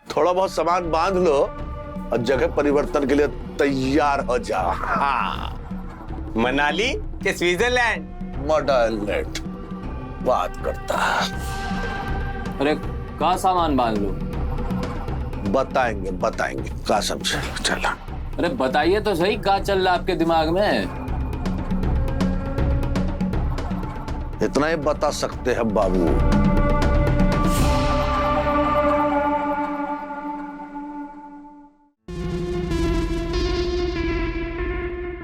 S7: थोड़ा बहुत सामान बांध लो और जगह परिवर्तन के लिए तैयार हो जाओ।
S8: हाँ, मनाली के स्विट्जरलैंड?
S7: मॉडर्नलैंड बात करता है।
S3: अरे कहाँ सामान बांध लो?
S7: बताएंगे क्या समझे? चला।
S3: अरे बताइए तो सही, क्या चल रहा है आपके दिमाग में?
S7: इतना ही बता सकते हैं बाबू।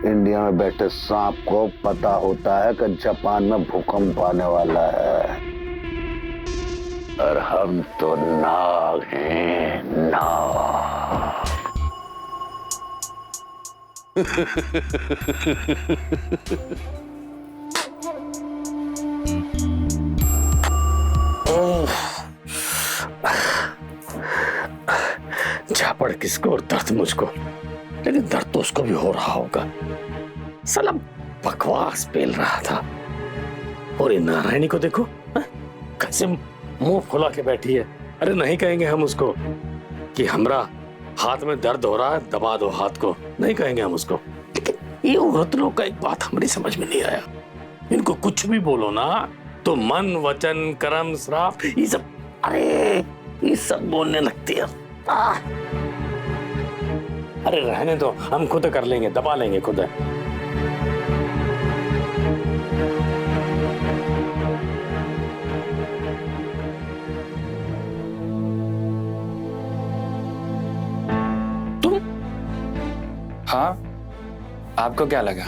S7: इंडिया में बैठे सांप को पता होता है कि जापान में भूकंप आने वाला है, और हम तो नाग हैं, नाग।
S5: थप्पड़ किसको और दर्द मुझको, लेकिन दर्द तो उसको भी हो रहा होगा। साला बकवास पेल रहा था। और ये नारायणी को देखो, कैसे मुंह फुला के बैठी है। अरे नहीं कहेंगे हम उसको कि हमरा हाथ में दर्द हो रहा है, दबा दो हाथ को, नहीं कहेंगे हम उसको। ये औरत लोग का एक बात हमारी समझ में नहीं आया, इनको कुछ भी बोलो ना तो मन वचन कर्म श्राप ये सब, अरे ये सब बोलने लगती है। अरे रहने दो, हम खुद कर लेंगे, दबा लेंगे खुद। तुम?
S1: हाँ, आपको क्या लगा?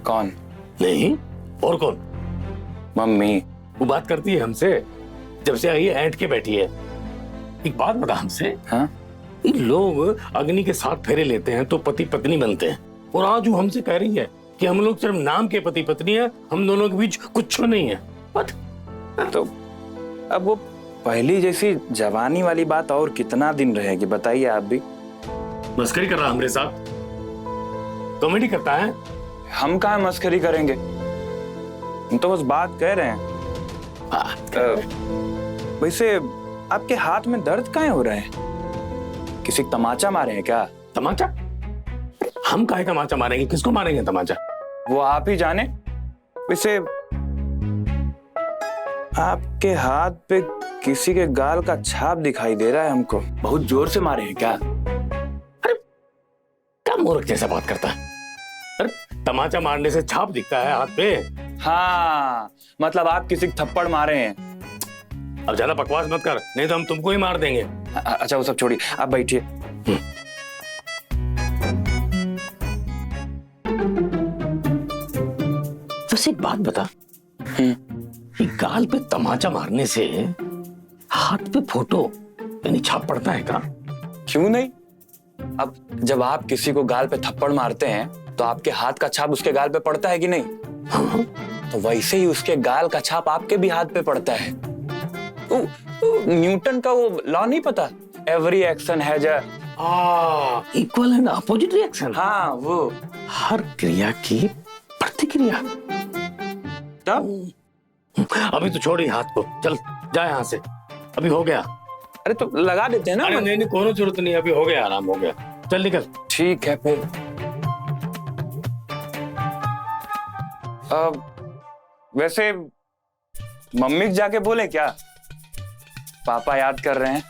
S1: कौन?
S5: नहीं, और कौन?
S1: मम्मी।
S5: वो बात करती है हमसे, जब से आई ऐंठ के बैठी है। एक बात बता हमसे,
S1: हाँ?
S5: ये लोग अग्नि के साथ फेरे लेते हैं तो पति पत्नी बनते हैं, और आज वो हमसे कह रही है कि हम लोग सिर्फ नाम के पति पत्नी है, हम दोनों के बीच कुछ नहीं है।
S1: तो अब वो पहली जैसी जवानी वाली बात और कितना दिन रहेगी बताइए आप भी।
S5: मस्करी कर रहा हमारे साथ, कॉमेडी करता है।
S1: हम कहाँ मस्करी करेंगे, हम तो बस बात कह रहे हैं। वैसे आपके हाथ में दर्द काहे हो रहा है? किसी तमाचा मारे हैं क्या?
S5: तमाचा? हम काहे तमाचा मारेंगे, किसको मारेंगे तमाचा?
S1: वो आप ही जाने। वैसे आपके हाथ पे किसी के गाल का छाप दिखाई दे रहा है हमको, बहुत जोर से मारे हैं क्या?
S5: अरे क्या मूर्ख जैसा बात करता है। अरे तमाचा मारने से छाप दिखता है हाथ पे?
S1: हाँ, मतलब आप किसी को थप्पड़ मारे हैं।
S5: अब ज्यादा बकवास मत कर, नहीं तो हम तुमको ही मार देंगे।
S1: अच्छा वो सब छोड़िए, आप बैठिए।
S5: तो एक बात बता, ये गाल पे तमाचा मारने से हाथ पे फोटो यानी छाप पड़ता है क्या?
S1: क्यों नहीं? अब जब आप किसी को गाल पे थप्पड़ मारते हैं तो आपके हाथ का छाप उसके गाल पे पड़ता है कि नहीं?
S5: हाँ?
S1: तो वैसे ही उसके गाल का छाप आपके भी हाथ पे पड़ता है। न्यूटन का वो लॉ नहीं पता, every action has a
S5: equal and opposite reaction.
S1: हाँ, वो
S5: हर क्रिया की प्रतिक्रिया।
S1: तब
S5: अभी तो छोड़ी हाथ को, चल जा यहाँ से, अभी हो गया।
S1: अरे तो लगा देते हैं ना।
S5: अरे नहीं, कोनो जरूरत नहीं, अभी हो गया, आराम हो गया, चल निकल।
S1: ठीक है फिर। वैसे मम्मी को जाके बोले क्या, पापा याद कर रहे हैं?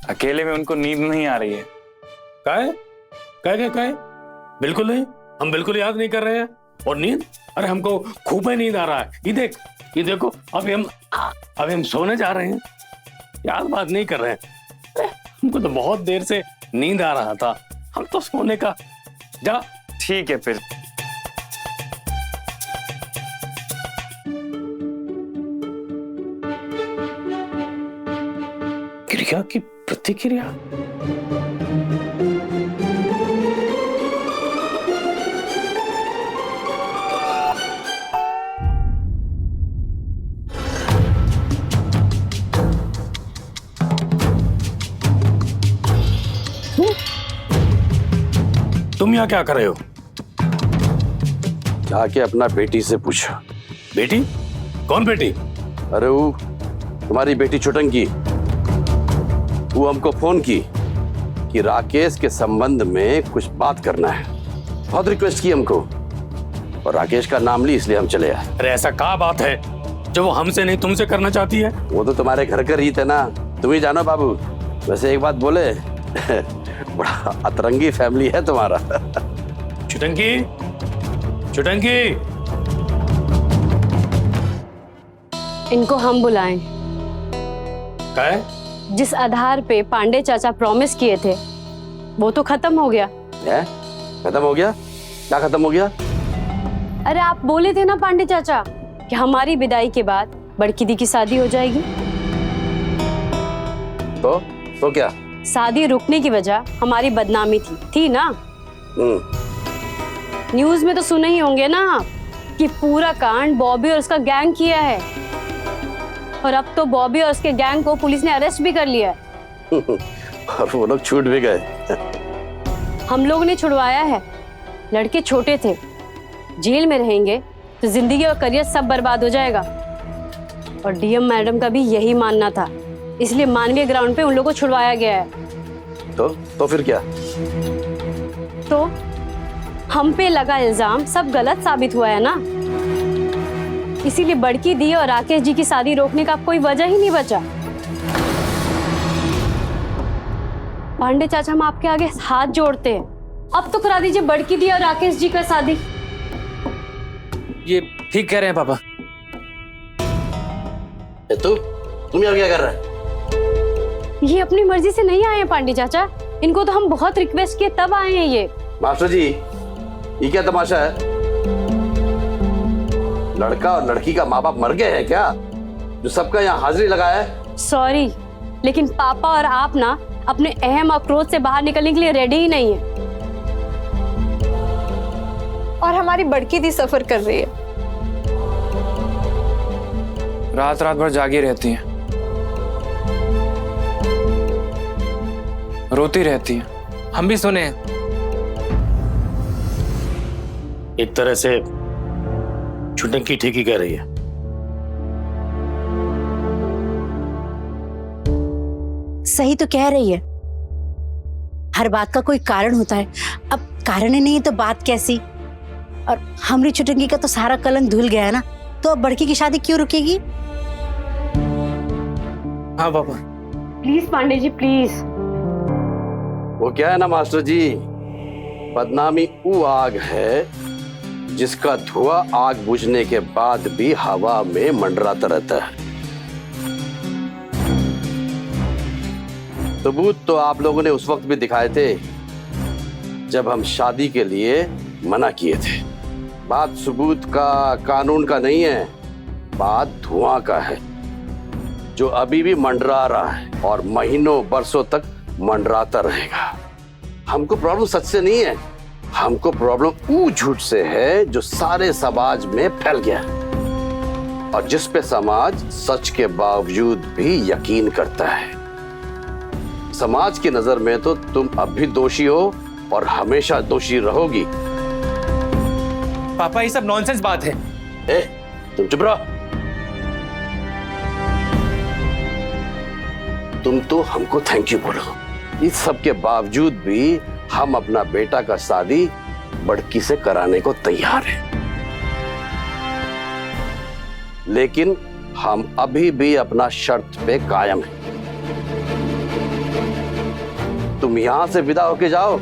S1: अकेले में उनको नींद नहीं आ रही है।
S5: काय बिल्कुल नहीं, हम बिल्कुल याद नहीं कर रहे हैं। और नींद, अरे हमको खूब में नींद आ रहा है। ये देखो अभी हम सोने जा रहे हैं, याद बात नहीं कर रहे हैं। हमको तो बहुत देर से नींद आ रहा था, हम तो सोने का। जा।
S1: ठीक है फिर।
S5: क्रिया की प्रतिक्रिया। तुम यहाँ क्या कर रहे हो?
S7: जाके अपना बेटी से पूछो।
S5: बेटी? कौन बेटी?
S7: अरे वो तुम्हारी बेटी छुटंकी, वो हमको फोन की कि राकेश के संबंध में कुछ बात करना है। बहुत रिक्वेस्ट की हमको, और राकेश का नाम ली इसलिए हम चले आए।
S5: अरे ऐसा क्या बात है जो वो हमसे नहीं तुमसे करना चाहती है?
S7: वो तो तुम्हारे घर का रीत है ना, तुम ही जानो बाबू। वैसे एक बात बोले, बड़ा अतरंगी फैमिली है तुम्हारा।
S5: छुटंकी,
S4: इनको हम बुलाएं।
S5: क्या है?
S4: जिस आधार पे पांडे चाचा प्रॉमिस किए थे वो तो खत्म हो गया।
S7: खत्म हो गया? क्या खत्म हो गया?
S4: अरे आप बोले थे ना पांडे चाचा कि हमारी विदाई के बाद बड़की दी की शादी हो जाएगी।
S7: तो क्या?
S4: शादी रुकने की वजह हमारी बदनामी थी ना? न्यूज में तो सुने ही होंगे ना आप कि पूरा कांड बॉबी और उसका गैंग किया है। और अब तो बॉबी और उसके गैंग को पुलिस ने अरेस्ट भी कर लिया है।
S7: और वो लोग छूट भी गए।
S4: हम लोगों ने छुड़वाया है। लड़के छोटे थे, जेल में रहेंगे तो जिंदगी और करियर सब बर्बाद हो जाएगा। और डीएम मैडम का भी यही मानना था, इसलिए मानवीय ग्राउंड पे उन लोगों को छुड़वाया गया है।
S7: तो फिर क्या?
S4: तो हम पे लगा इल्जाम सब गलत साबित हुआ है ना, इसीलिए बड़की दी और राकेश जी की शादी रोकने का कोई वजह ही नहीं बचा। पांडे चाचा, हम आपके आगे हाथ जोड़ते हैं, अब तो करा दीजिए बड़की दी और राकेश जी का शादी।
S3: ये ठीक कह रहे हैं पापा।
S7: तुम यहाँ क्या कर रहा है?
S4: ये अपनी मर्जी से नहीं आए हैं पांडे चाचा, इनको तो हम बहुत रिक्वेस्ट किए तब आए हैं ये।
S7: मास्टर जी, ये क्या तमाशा है? लड़का और लड़की का माँ बाप मर गए हैं क्या, जो सबका यहाँ हाजिरी लगाया है?
S4: सॉरी, लेकिन पापा और आप ना अपने अहम अप्रोच से बाहर निकलने के लिए रेडी ही नहीं है।
S11: और हमारी बड़की दी सफर कर रही है।
S1: रात रात भर जागी रहती हैं, रोती रहती हैं।
S3: हम भी सुने हैं।
S5: एक तरह से छुटंकी ठीक ही कह रही है।
S12: सही तो कह रही है, हर बात का कोई कारण होता है। अब कारण ही नहीं है तो बात कैसी? और हमारी छुटंकी का तो सारा कलंक धुल गया है ना, तो अब बड़की की शादी क्यों रुकेगी?
S3: हाँ पापा।
S4: Please Pandey ji, please.
S7: वो क्या है ना मास्टर जी, बदनामी वो आग है जिसका धुआं आग बुझने के बाद भी हवा में मंडराता रहता है। सबूत तो आप लोगों ने उस वक्त भी दिखाए थे जब हम शादी के लिए मना किए थे। बात सबूत का, कानून का नहीं है, बात धुआं का है जो अभी भी मंडरा रहा है और महीनों बरसों तक मंडराता रहेगा। हमको प्रॉब्लम सच से नहीं है, हमको प्रॉब्लम वो झूठ से है जो सारे समाज में फैल गया और जिस पे समाज सच के बावजूद भी यकीन करता है। समाज की नजर में तो तुम अब भी दोषी हो और हमेशा दोषी रहोगी।
S3: पापा, ये सब नॉनसेंस बात है।
S7: तुम चुप रहो। तुम तो हमको थैंक यू बोलो। इस सब के बावजूद भी हम अपना बेटा का शादी बड़की से कराने को तैयार हैं। लेकिन हम अभी भी अपना शर्त पे कायम हैं। तुम यहां से विदा होके जाओ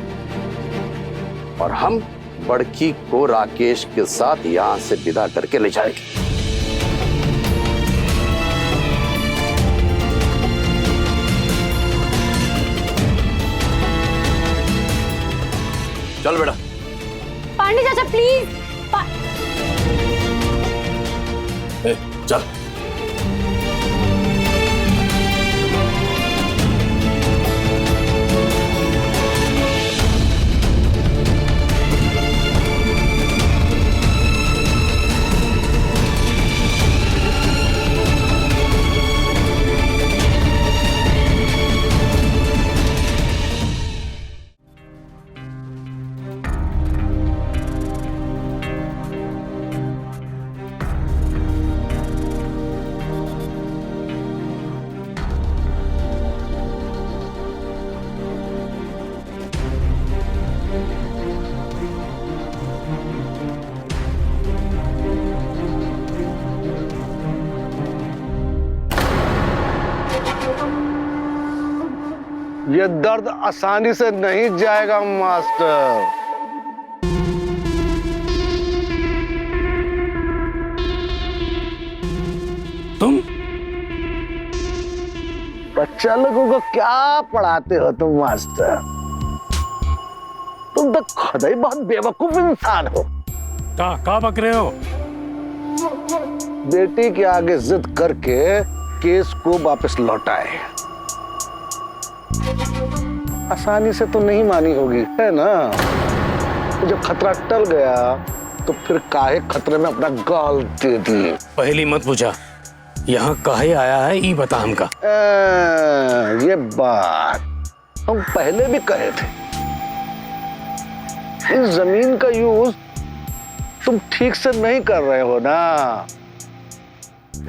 S7: और हम बड़की को राकेश के साथ यहां से विदा करके ले जाएंगे। चल बेटा।
S4: पांडे चाचा प्लीज।
S7: चल।
S14: ये दर्द आसानी से नहीं जाएगा मास्टर।
S5: तुम
S14: बच्चा लोगों को क्या पढ़ाते हो तुम मास्टर? तुम तो खुद ही बहुत बेवकूफ इंसान हो।
S5: क्या बक रहे हो?
S14: बेटी के आगे जिद करके केस को वापस लौटाए। आसानी से तो नहीं मानी होगी, है ना? तो जब खतरा टल गया तो फिर काहे खतरे में अपना गाल दे दिए।
S5: पहली मत पूछा, यहाँ काहे आया है ये बता हमका।
S14: ये बात हम पहले भी कहे थे, इस जमीन का यूज तुम ठीक से नहीं कर रहे हो ना।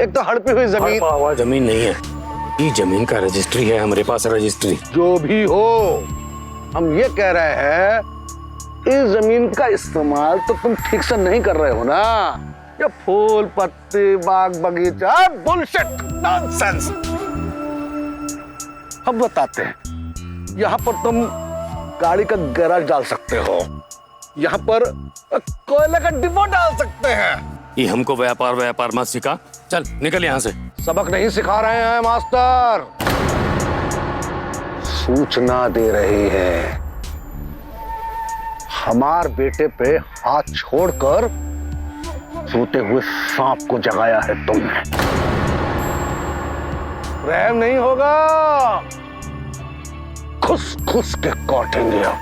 S14: एक तो हड़पी हुई जमीन,
S5: हड़पा हुआ जमीन नहीं है, ये जमीन का रजिस्ट्री है, हमारे पास रजिस्ट्री।
S14: जो भी हो, हम ये कह रहे हैं इस जमीन का इस्तेमाल तो तुम ठीक से नहीं कर रहे हो ना। ये फूल पत्ती बाग बगीचा बुलशिट नॉनसेंस। हम बताते हैं, यहाँ पर तुम गाड़ी का गैराज डाल सकते हो, यहाँ पर कोयले का डिपो डाल सकते हैं।
S5: ये हमको व्यापार मत सिखा, चल निकल यहाँ से।
S14: सबक नहीं सिखा रहे हैं मास्टर, सूचना दे रही है। हमार बेटे पे हाथ छोड़कर सोते हुए सांप को जगाया है तुमने। रहम नहीं होगा, खुस खुस के काटेंगे अब।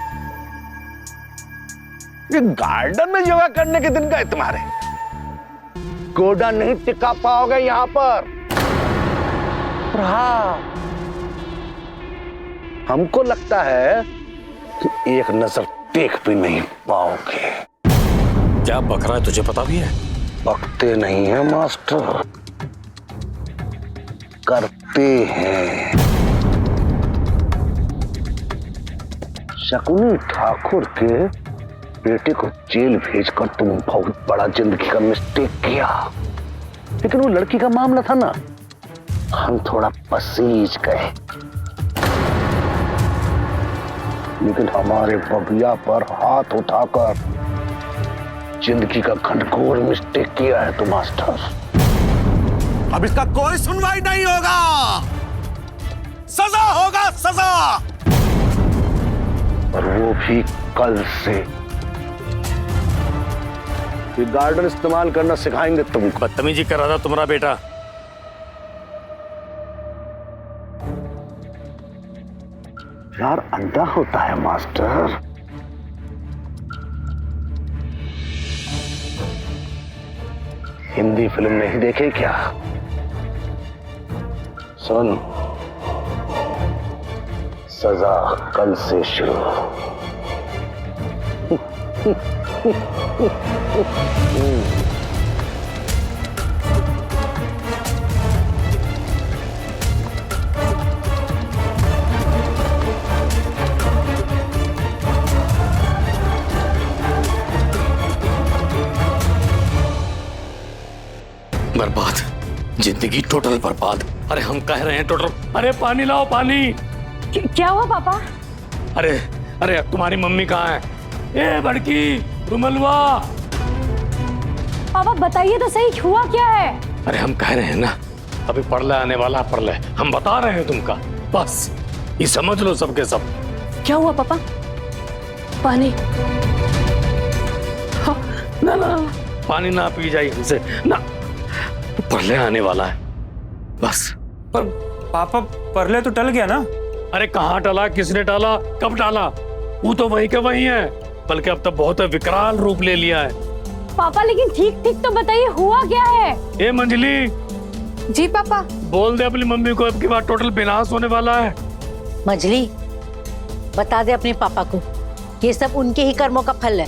S14: ये गार्डन में योगा करने के दिन गए तुम्हारे, गोडा नहीं टिका पाओगे यहां पर। हाँ, हमको लगता है कि एक नजर देख भी नहीं पाओगे।
S5: क्या बक रहा है, तुझे पता भी है?
S14: बकते नहीं है मास्टर, करते हैं। शकुनी ठाकुर के बेटे को जेल भेजकर तुम बहुत बड़ा जिंदगी का मिस्टेक किया, लेकिन वो लड़की का मामला था ना, हम थोड़ा पसीज गए। लेकिन हमारे बबिया पर हाथ उठाकर जिंदगी का घनघोर मिस्टेक किया है तो मास्टर। अब इसका कोई सुनवाई नहीं होगा, सजा होगा सजा, और वो भी कल से। ये गार्डन इस्तेमाल करना सिखाएंगे तुमको।
S5: बदतमीजी कर रहा था तुम्हारा बेटा।
S14: यार अंधा होता है मास्टर। हिंदी फिल्म नहीं देखे क्या? सुन, सजा कल से शुरू।
S5: बर्बाद, जिंदगी टोटल बर्बाद। अरे हम कह रहे हैं टोटल। अरे पानी लाओ, पानी।
S4: क्या हुआ पापा?
S5: अरे अरे तुम्हारी मम्मी कहाँ है? ए बड़की रुमलवा,
S4: पापा बताइए तो सही, हुआ क्या है?
S5: अरे हम कह रहे हैं ना, अभी पढ़ले आने वाला पढ़ले, हम बता रहे हैं तुमका, बस ये समझ लो सबके सब।
S4: क्या हुआ पापा? पानी?
S5: हाँ, ना ना पानी ना पी जाइए हमसे ना, पढ़ले आने वाला है बस।
S1: पर पापा परले तो टल गया ना।
S5: अरे कहाँ टला, किसने टाला, कब टाला? वो तो वही के वही है, बल्कि अब तो बहुत विकराल रूप ले लिया है।
S4: पापा लेकिन ठीक ठीक तो बताइए, हुआ क्या है?
S5: ए मंजली।
S11: जी पापा।
S5: बोल दे अपनी मम्मी को अब की बार टोटल विनाश होने वाला है।
S12: मंजली, बता दे अपने पापा को, ये सब उनके ही कर्मों का फल है।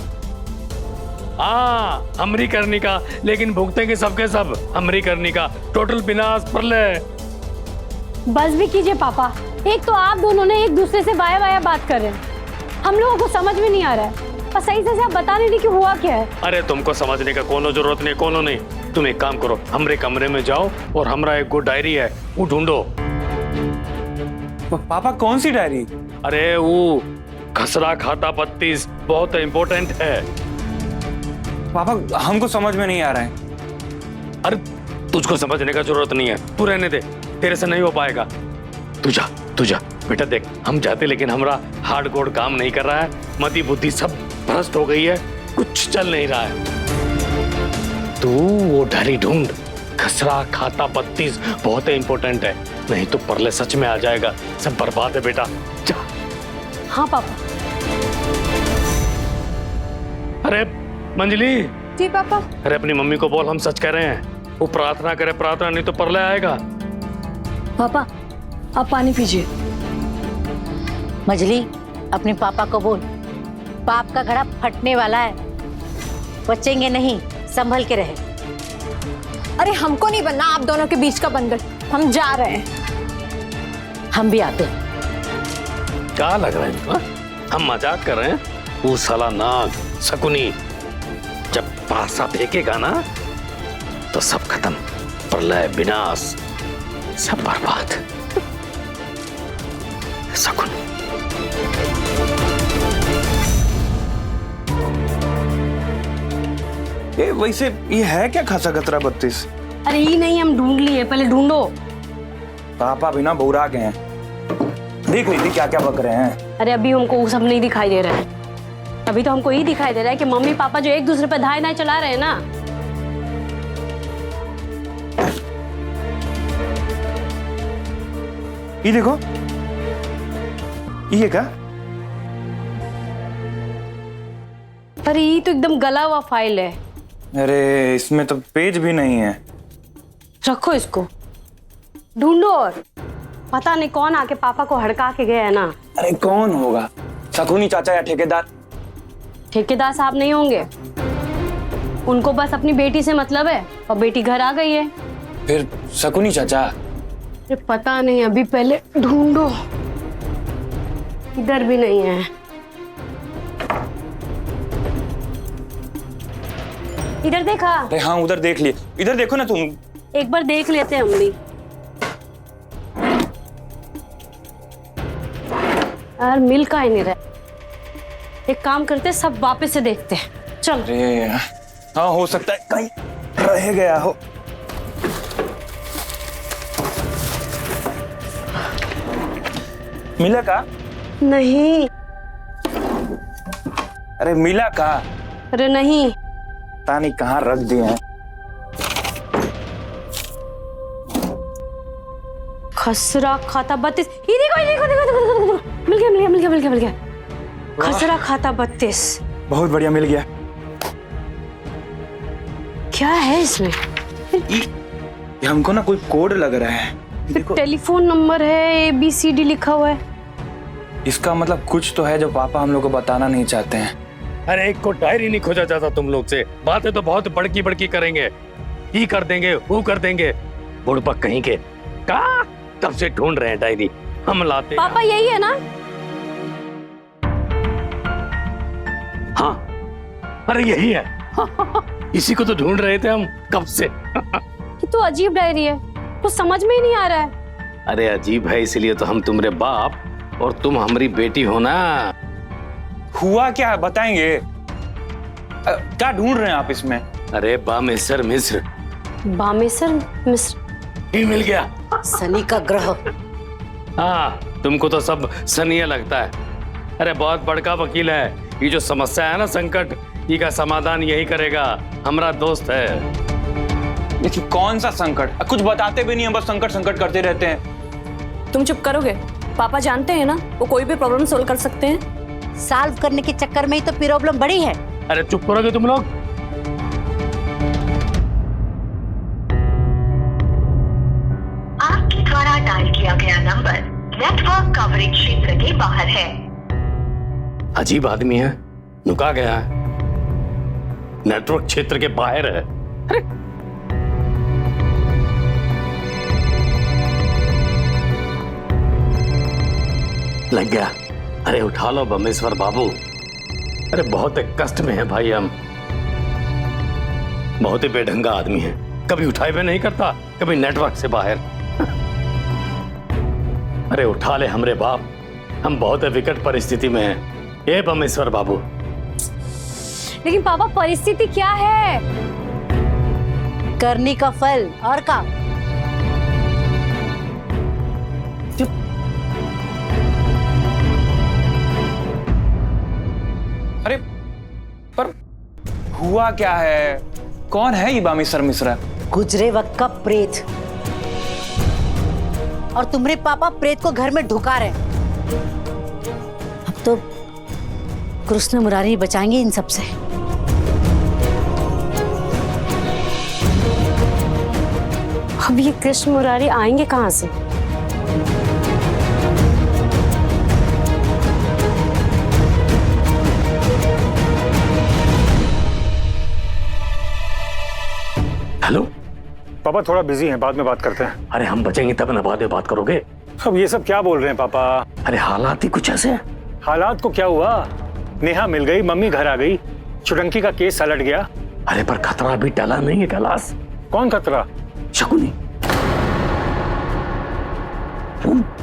S5: हाँ, हमरी करनी का, लेकिन भुगतेंगे सबके सब हमरी करनी का, टोटल विनाश प्रलय।
S4: बस भी कीजिए पापा, एक तो आप दोनों ने एक दूसरे से वाया वाया बात कर रहे हैं, हम लोगों को समझ में नहीं आ रहा है, और सही से आप बता नहीं रही कि हुआ क्या है।
S5: अरे तुमको समझने का कोनो जरूरत नहीं, कोनो नहीं। तुम एक काम करो, हमरे कमरे में जाओ और हमरा एक गुड डायरी है वो ढूंढो।
S1: पापा कौन सी डायरी?
S5: अरे वो खसरा खाता 32 बहुत इम्पोर्टेंट है।
S1: पापा हमको समझ में नहीं आ रहा है।
S5: अरे तुझको समझने का जरूरत नहीं है, तू रहने दे, तेरे से नहीं हो पाएगा। तू जा बेटा, देख हम जाते लेकिन हमरा हार्ड कोड काम नहीं कर रहा है, मति बुद्धि सब भ्रष्ट हो गई है, कुछ चल नहीं रहा है। तू वो डायरी ढूंढ, खसरा खाता 32 बहुत इंपॉर्टेंट है, नहीं तो परले सच में आ जाएगा, सब बर्बाद है बेटा, जा।
S4: हाँ पापा।
S5: अरे मंजली।
S11: जी पापा।
S5: अरे अपनी मम्मी को बोल हम सच कह रहे हैं, वो प्रार्थना करे, प्रार्थना नहीं तो प्रलय आएगा।
S4: पापा आप पानी पीजिए।
S12: मजली, अपने पापा को बोल, पाप का घड़ा फटने वाला है, बचेंगे नहीं, संभल के रहे।
S11: अरे हमको नहीं बनना आप दोनों के बीच का बंदर, हम जा रहे हैं।
S12: हम भी आते हैं।
S5: क्या लग रहा है? हम मजाक कर रहे हैं? वो साला नाग शकुनी जब पासा फेंकेगा ना तो सब खत्म, प्रलय, विनाश, सब बर्बाद। शकुन
S1: ये वैसे ये है क्या खासा खतरा 32?
S4: अरे ये नहीं, हम ढूंढ लिए, पहले ढूंढो।
S1: पापा भी ना बौरा गए हैं, देख लीजिए क्या क्या बक रहे हैं।
S4: अरे अभी हमको वो सब नहीं दिखाई दे रहा है, अभी तो हमको यही दिखाई दे रहा है कि मम्मी पापा जो एक दूसरे पर धाए नाए चला रहे हैं ना।
S1: ये देखो, ये क्या?
S4: पर ये तो एकदम गला हुआ फाइल है।
S1: अरे इसमें तो पेज भी नहीं है।
S4: रखो इसको, ढूंढो। और पता नहीं कौन आके पापा को हड़का के गया है ना।
S1: अरे कौन होगा? शकुनी चाचा या ठेकेदार?
S4: ठेकेदार साहब नहीं होंगे, उनको बस अपनी बेटी से मतलब है और बेटी घर आ गई है।
S1: फिर शकुनी चाचा?
S4: अरे पता नहीं, अभी पहले ढूंढो। इधर भी नहीं है। इधर देखा?
S1: अरे हाँ उधर देख लिए, इधर देखो ना तुम।
S4: एक बार देख लेते हैं हम भी। यार मिल का ही नहीं रहा। एक काम करते, सब वापस से देखते हैं। चल।
S1: अरे हाँ हो सकता है कहीं रह गया हो। मिला का?
S4: नहीं।
S1: अरे मिला का?
S4: अरे नहीं।
S1: पता नहीं कहाँ रख दिए हैं।
S4: खसरा खाता 32। ये देखो ये देखो देखो देखो देखो, मिल गया मिल गया मिल गया मिल गया मिल गया। खसरा खाता 32।
S1: बहुत बढ़िया मिल गया।
S4: क्या है इसमें?
S1: ये हमको ना कोई कोड लग रहा है।
S4: टेलीफोन नंबर है, ABCD लिखा हुआ है।
S1: इसका मतलब कुछ तो है जो पापा हम लोग को बताना नहीं चाहते हैं।
S5: अरे एक को डायरी नहीं खोजा जाता तुम लोग से। बातें तो बहुत बड़की बड़की करेंगे, ये कर देंगे वो कर देंगे। बुड़बक कहीं के का कब से ढूंढ रहे हैं डायरी, हम लाते।
S4: पापा यही है ना?
S5: हाँ अरे यही है। इसी को तो ढूंढ रहे थे हम कब से।
S4: ये तो अजीब डायरी है, कुछ समझ में ही नहीं आ रहा है।
S5: अरे अजीब है इसलिए तो हम तुम्हारे बाप और तुम हमारी बेटी हो ना।
S1: हुआ क्या है बताएंगे? क्या ढूंढ रहे हैं आप इसमें?
S5: अरे बामेश्वर मिश्र।
S4: बामेश्वर मिश्र?
S5: ये मिल गया।
S12: शनि का ग्रह।
S5: हाँ तुमको तो सब सनिया लगता है। अरे बहुत बड़का वकील है, ये जो समस्या है ना संकट, ये का समाधान यही करेगा, हमारा दोस्त है।
S1: देखिए कौन सा संकट? कुछ बताते भी नहीं है, बस संकट संकट करते रहते हैं।
S4: तुम चुप करोगे? पापा जानते हैं ना वो कोई भी प्रॉब्लम सोल्व कर सकते हैं।
S12: सॉल्व करने के चक्कर में ही तो प्रॉब्लम बड़ी है।
S5: अरे चुप करोगे तुम लोग?
S15: आपके द्वारा डायल किया गया नंबर नेटवर्क कवरेज क्षेत्र के बाहर है।
S5: अजीब आदमी है, नुका गया है, नेटवर्क क्षेत्र के बाहर है। अरे लग गया। अरे उठा लो बमेश्वर बाबू। अरे बहुत कष्ट में है भाई हम, बहुत ही बेढंगा आदमी है, कभी उठाए हुए नहीं करता, कभी नेटवर्क से बाहर। अरे उठा ले हमरे बाप, हम बहुत विकट परिस्थिति में हैं। ये बमेश्वर बाबू।
S4: लेकिन पापा परिस्थिति क्या है?
S12: करनी का फल और का।
S1: अरे पर हुआ क्या है? कौन है ये बामेश्वर मिश्रा?
S12: गुजरे वक्त का प्रेत, और तुम्हारे पापा प्रेत को घर में ढुका रहे। अब तो कृष्ण मुरारी बचाएंगे इन सब से।
S4: अब ये कृष्ण मुरारी आएंगे कहाँ से?
S5: हेलो
S16: पापा, थोड़ा बिजी हैं, बाद में बात करते हैं।
S5: अरे हम बचेंगे तब ना, बाद में बात करोगे।
S16: अब ये सब क्या बोल रहे हैं पापा?
S5: अरे हालात ही कुछ ऐसे हैं।
S16: हालात को क्या हुआ? नेहा मिल गई, मम्मी घर आ गई, छुटंकी का केस सलट गया।
S5: अरे पर खतरा अभी टला नहीं है कैलाश।
S16: कौन खतरा?
S5: शकुनी।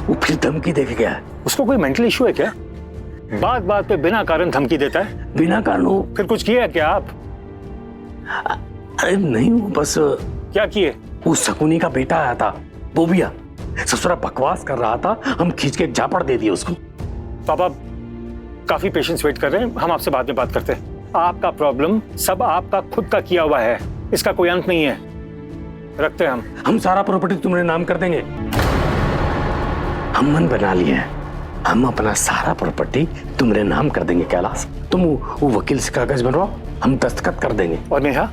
S5: वो फिर धमकी देके गया है।
S16: उसको कोई मेंटल इशू है क्या? बात बात पे बिना कारण धमकी देता है।
S5: बिना कारण?
S16: फिर कुछ किया क्या आप?
S5: अरे नहीं, वो बस।
S16: क्या किए?
S5: वो शकुनी का बेटा आया था, बोबिया, ससुरा बकवास कर रहा था, हम खींच के झापड़ दे दिए उसको।
S16: पापा काफी पेशेंस वेट कर रहे हैं, हम आपसे बाद में बात करते हैं। आपका प्रॉब्लम सब आपका खुद का किया हुआ है, इसका कोई अंत नहीं है। रखते हैं हम
S5: सारा प्रॉपर्टी तुम्हारे नाम कर देंगे। हम मन बना लिए हैं, हम अपना सारा प्रॉपर्टी तुम्हारे नाम कर देंगे कैलाश। तुम वो वकील से कागज बनवाओ, हम दस्तखत कर देंगे।
S16: और नेहा,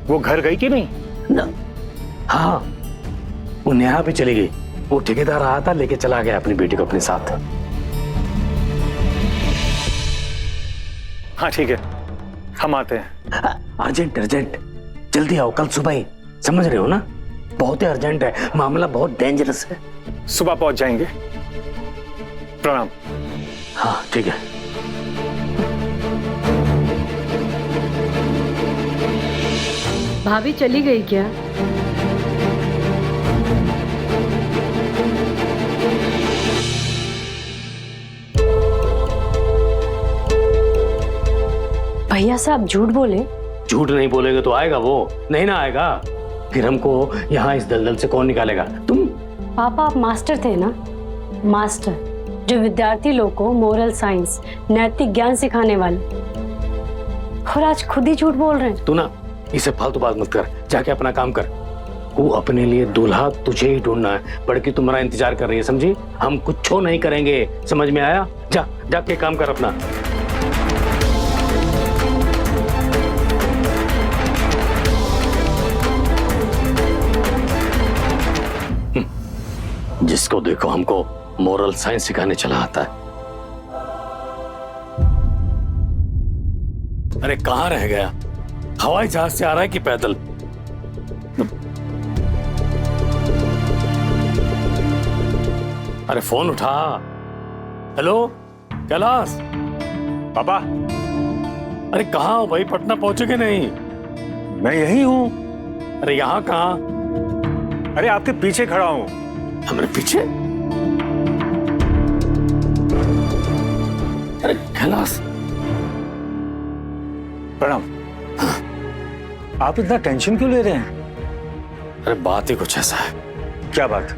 S16: वो घर गई कि नहीं?
S5: ना, हाँ, वो नेहा भी चली गई। वो ठेकेदार आया था, लेके चला गया अपनी बेटी को अपने साथ।
S16: हाँ ठीक है, हम आते हैं।
S5: अर्जेंट अर्जेंट, जल्दी आओ, कल सुबह ही। समझ रहे हो ना, बहुत ही अर्जेंट है, मामला बहुत डेंजरस है।
S16: सुबह पहुंच जाएंगे। प्रणाम।
S5: हाँ ठीक है।
S4: भाभी चली गई क्या? भैया साहब झूठ बोले?
S5: झूठ नहीं बोलेगा तो आएगा वो? नहीं ना आएगा, फिर हमको यहाँ इस दलदल से कौन निकालेगा? तुम?
S4: पापा आप मास्टर थे ना, मास्टर जो विद्यार्थी लोग को मोरल साइंस, नैतिक ज्ञान सिखाने वाले, और आज खुद ही झूठ बोल रहे हैं।
S5: तू ना इसे फालतू बात मत कर, जाके अपना काम कर। वो अपने लिए दूल्हा तुझे ही ढूंढना है, बड़की तुम्हारा इंतजार कर रही है, समझी? हम कुछ नहीं करेंगे, समझ में आया? जा जाके काम कर अपना। जिसको देखो हमको मोरल साइंस सिखाने चला आता है। अरे कहां रह गया? हवाई जहाज से आ रहा है कि पैदल? अरे फोन उठा। हेलो कैलाश।
S16: पापा।
S5: अरे कहाँ हो भाई, पटना पहुंचे कि नहीं?
S16: मैं यही हूँ।
S5: अरे यहाँ कहाँ?
S16: अरे आपके पीछे खड़ा हूँ।
S5: हमारे पीछे? अरे कैलाश।
S16: प्रणाम। आप इतना टेंशन क्यों ले रहे हैं?
S5: अरे बात ही कुछ ऐसा है।
S16: क्या बात?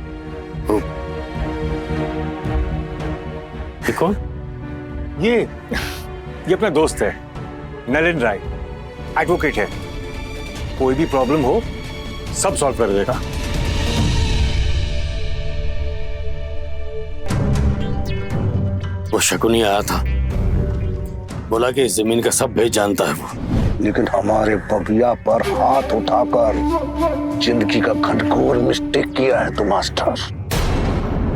S5: ये कौन?
S16: ये अपना दोस्त है, नलिन राय, एडवोकेट है। कोई भी प्रॉब्लम हो सब सॉल्व कर देगा।
S5: वो शकुनी आया था, बोला कि इस जमीन का सब भेद जानता है वो।
S14: लेकिन हमारे बबिया पर हाथ उठाकर जिंदगी का घनघोर मिस्टेक किया है तू मास्टर।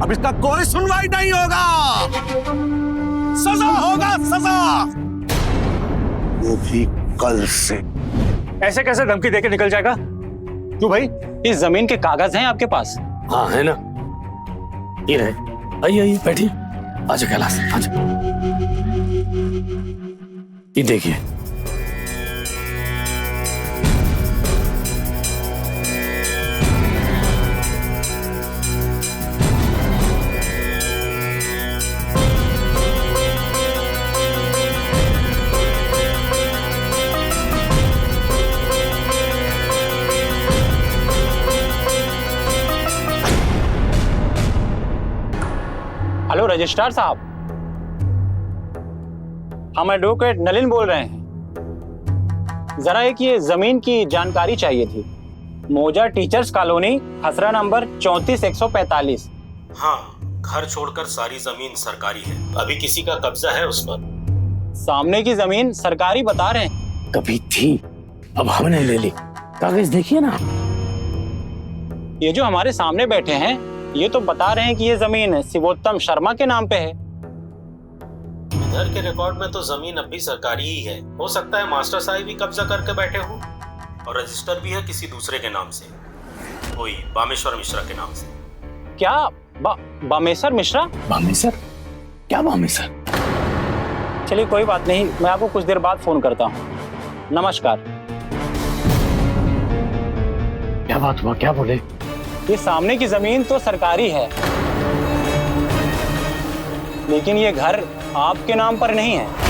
S14: अब इसका कोई सुनवाई नहीं होगा, सजा होगा, सजा, वो भी कल से।
S16: ऐसे कैसे धमकी देके निकल जाएगा? क्यों भाई,
S1: इस जमीन के कागज हैं आपके पास?
S5: हाँ है ना, ये रहे। आइए आइए बैठिए, आजा कैलाश आजा। ये देखिए,
S1: हेलो रजिस्ट्रार साहब, हम एडवोकेट नलिन बोल रहे हैं। जरा एक ये जमीन की जानकारी चाहिए थी। मोजा टीचर्स कॉलोनी, खसरा नंबर 34,145।
S5: हाँ, घर छोड़कर सारी जमीन सरकारी है, अभी किसी का कब्जा है उस पर।
S1: सामने की जमीन सरकारी बता रहे हैं।
S5: कभी थी, अब हमने ले ली। कागज देखिए ना।
S17: ये जो हमारे सामने बैठे हैं ये तो बता रहे हैं कि ये जमीन शिवोत्तम शर्मा के नाम पे है।
S18: इधर के रिकॉर्ड में तो जमीन अब भी सरकारी ही है। हो सकता है मास्टर साहब भी कब्जा करके बैठे हो, और रजिस्टर भी है किसी दूसरे के नाम से, कोई बामेश्वर मिश्रा के नाम से।
S17: क्या बामेश्वर मिश्रा?
S5: बामेश्वर? क्या बामेश्वर?
S17: चलिए कोई बात नहीं, मैं आपको कुछ देर बाद फोन करता हूँ। नमस्कार।
S5: क्या बात हुआ, क्या बोले?
S17: ये सामने की जमीन तो सरकारी है, लेकिन ये घर आपके नाम पर नहीं है।